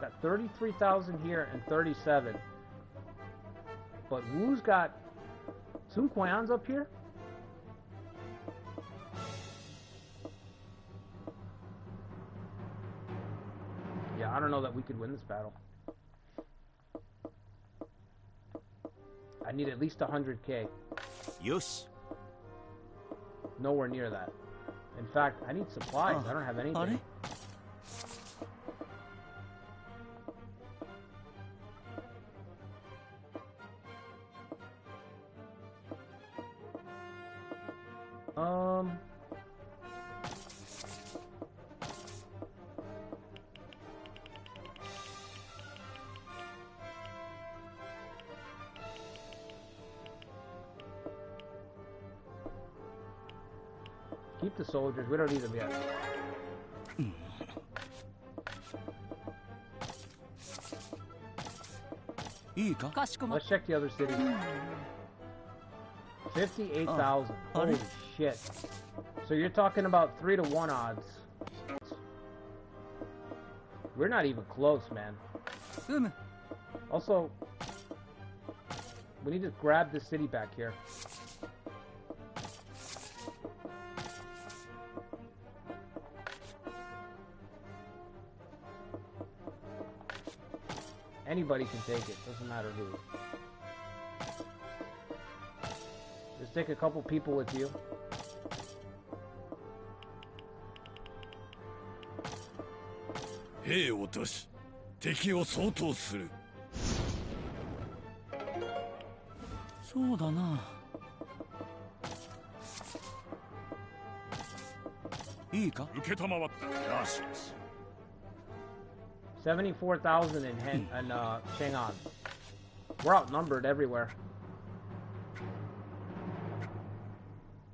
Got 33,000 here and 37. But Wu's got 2 Quans up here? Yeah, I don't know that we could win this battle. I need at least 100k. Yosh. Nowhere near that. In fact, I need supplies. I don't have anything. Keep the soldiers. We don't need them yet. Let's check the other cities. 58,000. Holy shit. So you're talking about 3-to-1 odds. We're not even close, man. Also, we need to grab the city back here. Anybody can take it, doesn't matter who. Just take a couple people with you. Hey, 落とし、敵を掃討する。そうだな。いいか？受けたまわった。よしよし。74,000 in Chang'an. We're outnumbered everywhere.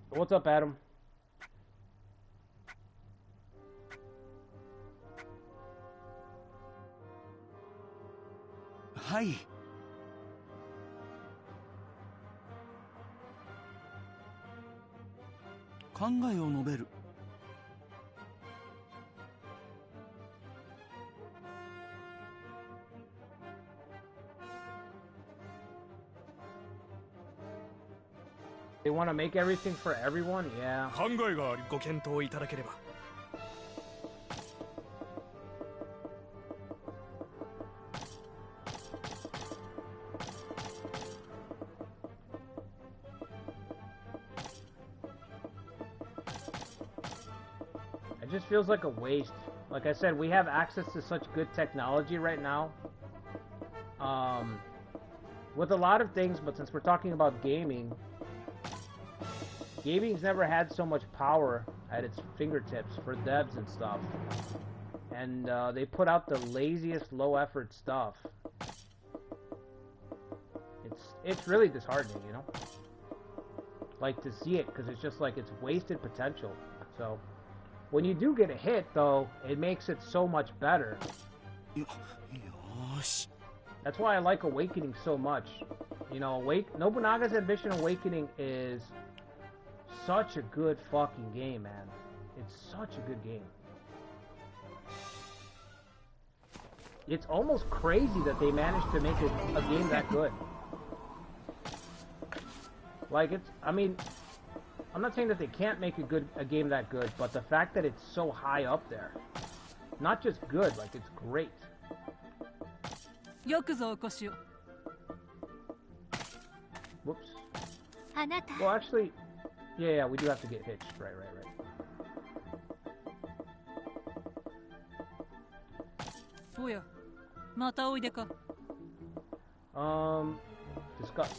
What's up, Adam? Hi. 考えを述べる。They want to make everything for everyone? Yeah. 考えがありご検討いただければ。It just feels like a waste. Like I said, we have access to such good technology right now. With a lot of things, but since we're talking about gaming's never had so much power at its fingertips for devs and stuff. And they put out the laziest low-effort stuff. It's really disheartening, you know? Like, to see it, because it's just like, it's wasted potential. So, when you do get a hit, though, it makes it so much better. That's why I like Awakening so much. You know, Nobunaga's Ambition Awakening is such a good fucking game, man. It's such a good game. It's almost crazy that they managed to make a game that good. Like, I mean, I'm not saying that they can't make a game that good, but the fact that it's so high up there. Not just good, like, it's great. Whoops. Well, actually, yeah, we do have to get hitched. Right. Discuss.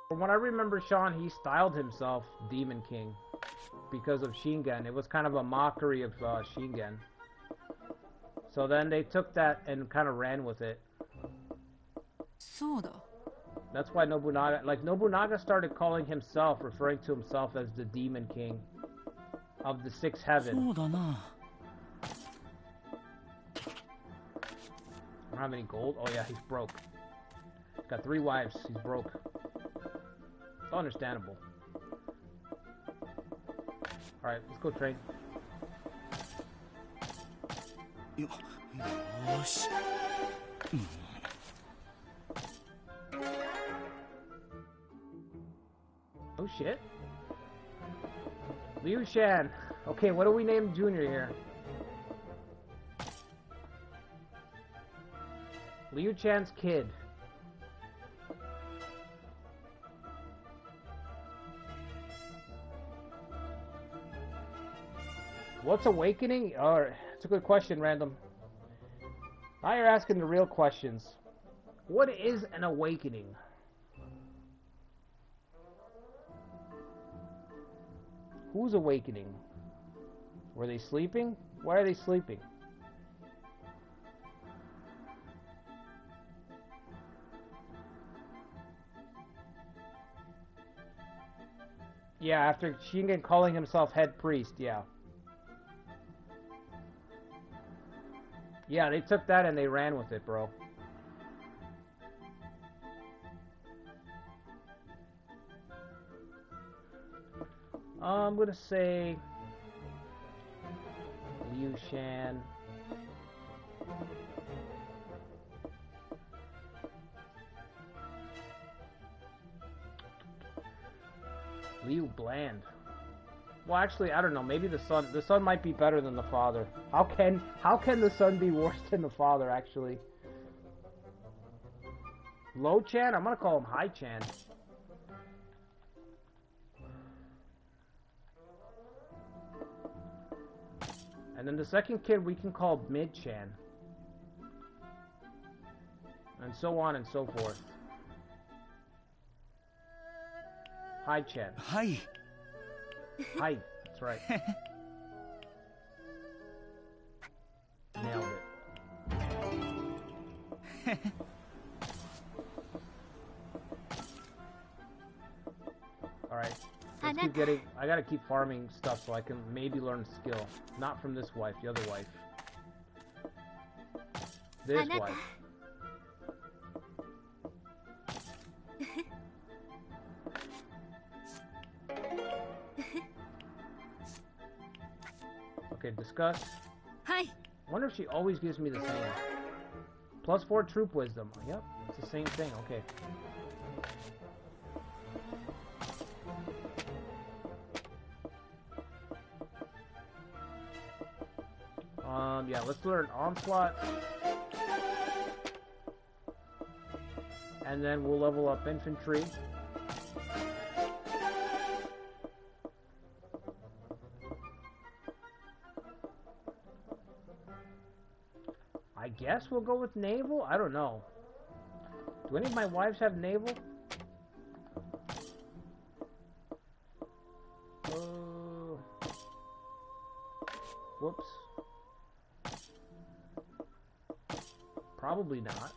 From what I remember, Sean, he styled himself Demon King because of Shingen. It was kind of a mockery of Shingen. So then they took that and kind of ran with it. That's why Nobunaga started calling himself, referring to himself as the Demon King of the Sixth Heaven. I don't have any gold. Oh yeah, he's broke. Got 3 wives. He's broke. It's understandable. Alright, let's go train. Oh shit. Liu Shan. Okay, what do we name Junior here? Liu Chan's kid. What's Awakening? It's a good question, Random. Now you're asking the real questions. What is an awakening? Who's awakening? Were they sleeping? Why are they sleeping? Yeah, after Shingen calling himself head priest, yeah. Yeah, they took that and they ran with it, bro. I'm gonna say Liu Shan. Liu Bland. Well, actually, I don't know. Maybe the son might be better than the father. How can the son be worse than the father? Actually, Lo Chan. I'm gonna call him Hai Chan. And then the second kid we can call Mid Chan, and so on and so forth. Hai Chan. Hi. Hi, that's right. Nailed it. Alright. Let's keep getting... I gotta keep farming stuff so I can maybe learn skill. Not from this wife, the other wife. This wife. Okay, discuss. Hi. Wonder if she always gives me the same. +4 troop wisdom. Yep, it's the same thing. Okay. Yeah, let's learn onslaught. And then we'll level up infantry. I guess we'll go with naval? I don't know. Do any of my wives have naval? Whoops. Probably not.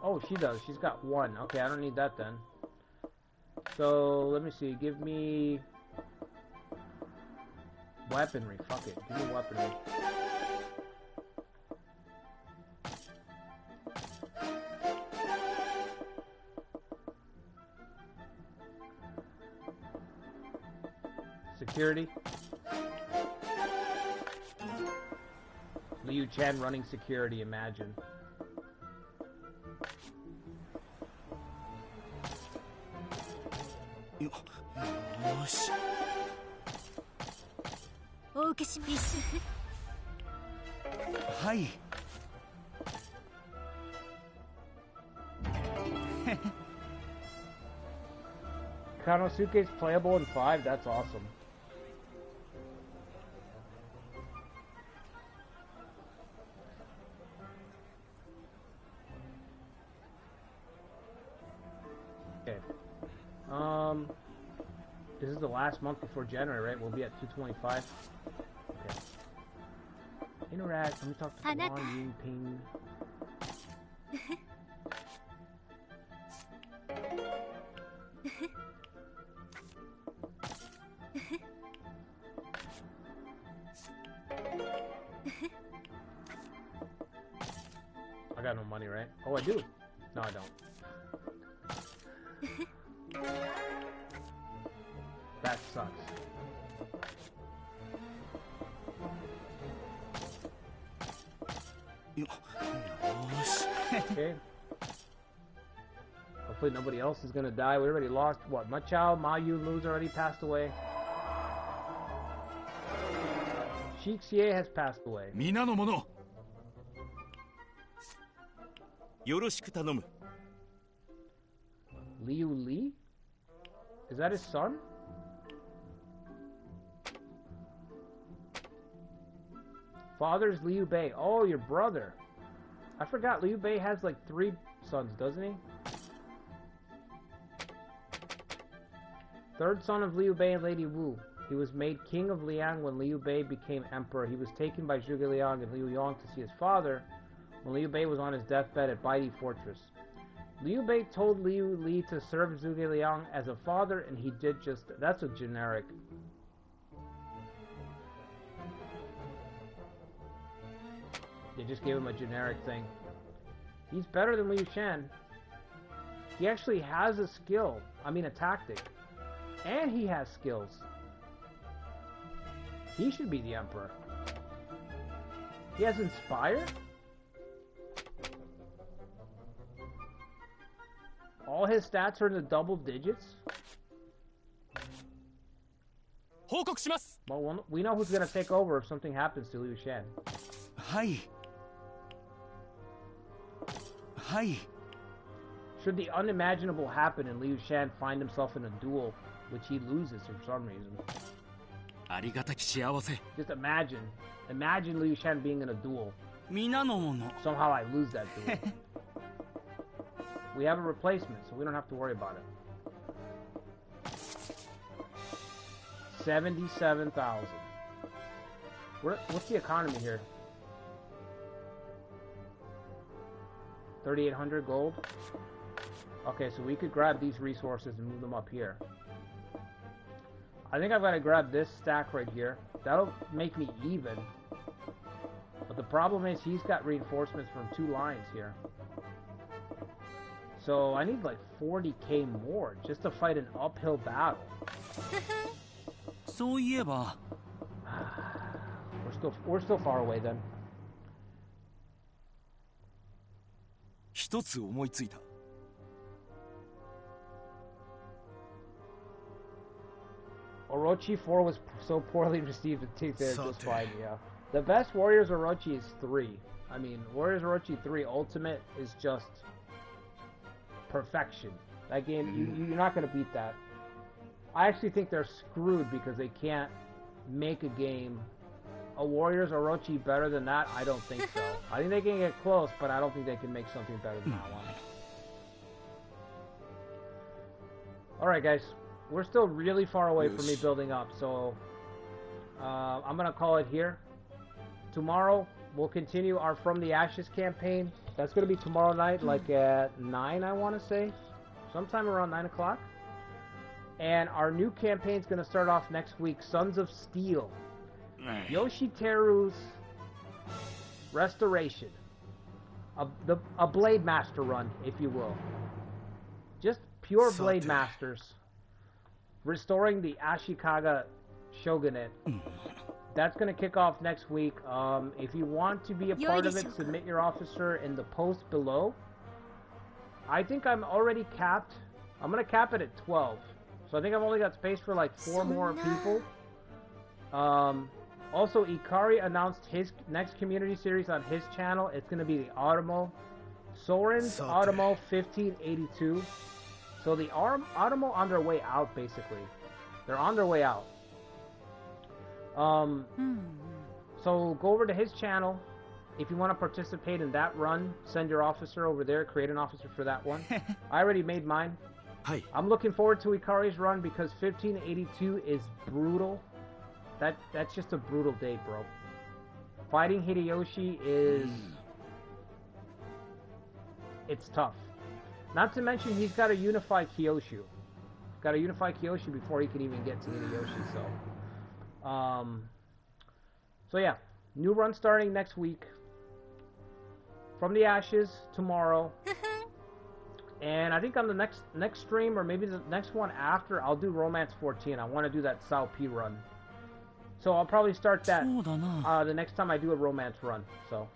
Oh, she does. She's got 1. Okay, I don't need that then. So, let me see. Give me... weaponry. Fuck it. Give me weaponry. Security. Liu Shan running security, imagine. Hi. Konosuke's playable in 5? That's awesome. Okay. This is the last month before January, right? We'll be at 225. Okay. Interact. Let me talk to Quan, Ying, Ping. I got no money, right? Oh, I do. No, I don't. That sucks. Okay. Hopefully nobody else is gonna die. We already lost, what, Machao, Ma Yunlu's already passed away. Sheik Xie has passed away. Mina no mono. Yoroshiku tanomu. Liu Li? Is that his son? Father's Liu Bei. Oh, your brother. I forgot Liu Bei has like 3 sons, doesn't he? Third son of Liu Bei and Lady Wu. He was made king of Liang when Liu Bei became emperor. He was taken by Zhuge Liang and Liu Yong to see his father when Liu Bei was on his deathbed at Baidi Fortress. Liu Bei told Liu Li to serve Zhuge Liang as a father, and he did just... That's a generic... They just gave him a generic thing. He's better than Liu Shan. He actually has a skill. I mean, a tactic. And he has skills. He should be the emperor. He has Inspire? All his stats are in the double digits? Well, we know who's going to take over if something happens to Liu Shan. Hi. Hi. Should the unimaginable happen and Liu Shan find himself in a duel, which he loses for some reason. Just imagine. Imagine Liu Shan being in a duel. Somehow I lose that duel. We have a replacement, so we don't have to worry about it. 77,000. What's the economy here? 3,800 gold? Okay, so we could grab these resources and move them up here. I think I've got to grab this stack right here. That'll make me even. But the problem is he's got reinforcements from 2 lines here. So I need like 40k more just to fight an uphill battle. We're still far away then. Orochi 4 was so poorly received at Teeth there just fine, yeah. The best Warriors Orochi is 3. I mean, Warriors Orochi 3 Ultimate is just perfection. That game, you're not going to beat that. I actually think they're screwed because they can't make a game. A Warriors Orochi better than that? I don't think so. I think they can get close, but I don't think they can make something better than that one. Alright guys, we're still really far away from me building up, so I'm going to call it here. Tomorrow, we'll continue our From the Ashes campaign. That's going to be tomorrow night, like at 9, I want to say. Sometime around 9 o'clock. And our new campaign is going to start off next week, Sons of Steel. Yoshiteru's restoration. A Blade Master run, if you will. Just pure Blade Masters. Restoring the Ashikaga Shogunate. That's going to kick off next week. If you want to be a part of it, submit your officer in the post below. I think I'm already capped. I'm going to cap it at 12. So I think I've only got space for like 4 more people. Also, Iari announced his next community series on his channel. It's going to be the Automo. Soren's Automo 1582. So the Automo on their way out, basically. They're on their way out. So go over to his channel. If you want to participate in that run, send your officer over there. Create an officer for that one. I already made mine. Hi. I'm looking forward to Ikari's run because 1582 is brutal. That's just a brutal day, bro. Fighting Hideyoshi is... It's tough. Not to mention he's got to unify Kyushu. Got to unify Kyushu before he can even get to Hideyoshi, so... So yeah, new run starting next week. From the Ashes tomorrow. And I think on the next stream, or maybe the next one after, I'll do Romance 14. I want to do that Sao P run. So I'll probably start that the next time I do a Romance run. So.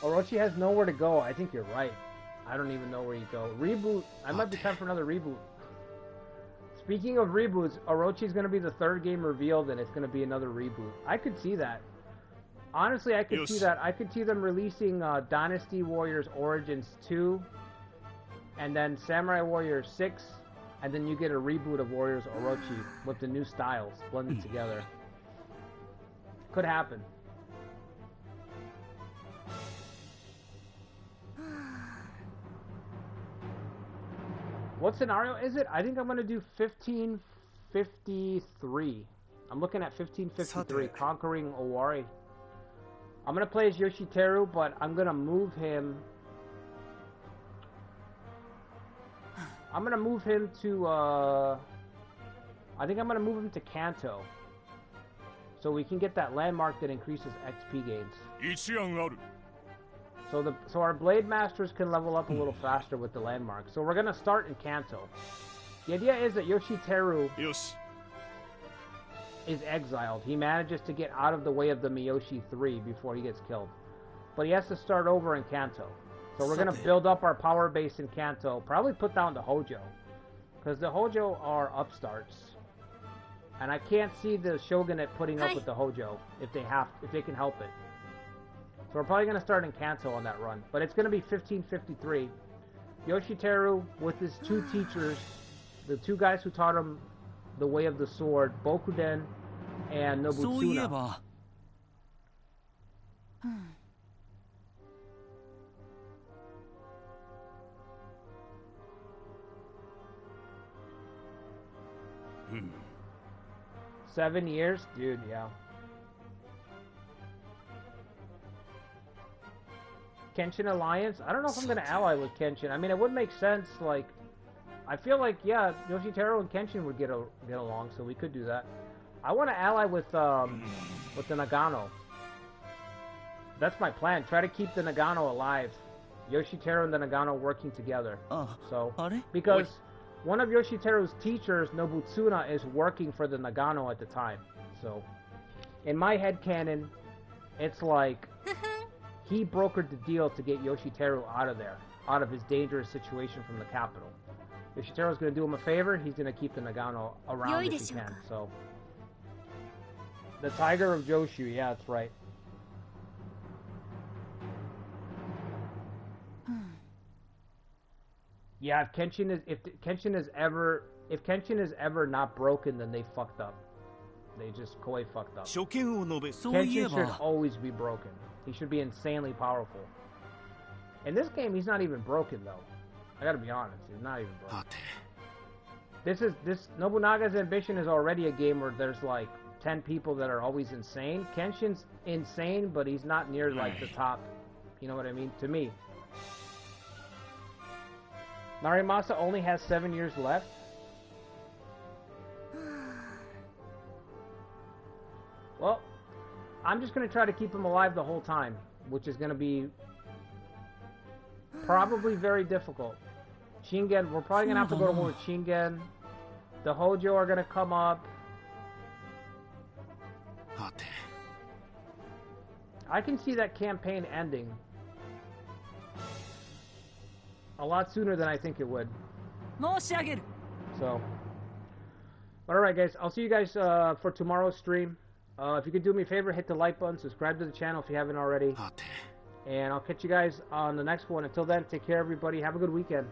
Orochi has nowhere to go. I think you're right. I don't even know where you go. Reboot. I might be time for another reboot. Speaking of reboots, Orochi's going to be the 3rd game revealed, and it's going to be another reboot. I could see that. Honestly, I could see that. I could see them releasing Dynasty Warriors Origins 2, and then Samurai Warriors 6, and then you get a reboot of Warriors Orochi with the new styles blended together. Could happen. What scenario is it? I think I'm going to do 1553. I'm looking at 1553, conquering Iari. I'm going to play as Yoshiteru, but I'm going to move him. I'm going to move him to, I think I'm going to move him to Kanto. So we can get that landmark that increases XP gains. So our Blade Masters can level up a little faster with the landmark. So we're going to start in Kanto. The idea is that Yoshiteru is exiled. He manages to get out of the way of the Miyoshi 3 before he gets killed. But he has to start over in Kanto. So we're going to build up our power base in Kanto. Probably put down the Hojo. Because the Hojo are upstarts. And I can't see the Shogunate putting up with the Hojo if they can help it. So we're probably going to start in Kanto on that run. But it's going to be 1553. Yoshiteru with his two teachers, the two guys who taught him the way of the sword, Bokuden and Nobutsuna. Hmm. 7 years? Dude, yeah. Kenshin Alliance? I don't know if I'm going to ally with Kenshin. I mean, it would make sense, like... I feel like, yeah, Yoshiteru and Kenshin would get along, so we could do that. I want to ally with the Nagano. That's my plan. Try to keep the Nagano alive. Yoshiteru and the Nagano working together. Because one of Yoshiteru's teachers, Nobutsuna, is working for the Nagano at the time. So, in my headcanon, it's like he brokered the deal to get Yoshiteru out of there, out of his dangerous situation from the capital. Yoshiteru's going to do him a favor. He's going to keep the Nagano around if he can. So, the Tiger of Joshu, yeah, that's right. Yeah, if Kenshin is ever not broken, then they fucked up. They just Koei fucked up. Kenshin should always be broken. He should be insanely powerful. In this game, he's not even broken though. I gotta be honest, he's not even broken. This Nobunaga's Ambition is already a game where there's like 10 people that are always insane. Kenshin's insane, but he's not near like the top. You know what I mean? To me. Narimasa only has 7 years left. Well, I'm just going to try to keep him alive the whole time, which is going to be probably very difficult. Shingen, we're probably going to have to go to war with Shingen. The Hojo are going to come up. I can see that campaign ending a lot sooner than I think it would. So, alright guys, I'll see you guys for tomorrow's stream. If you could do me a favor, hit the like button, subscribe to the channel if you haven't already. And I'll catch you guys on the next one. Until then, take care everybody, have a good weekend.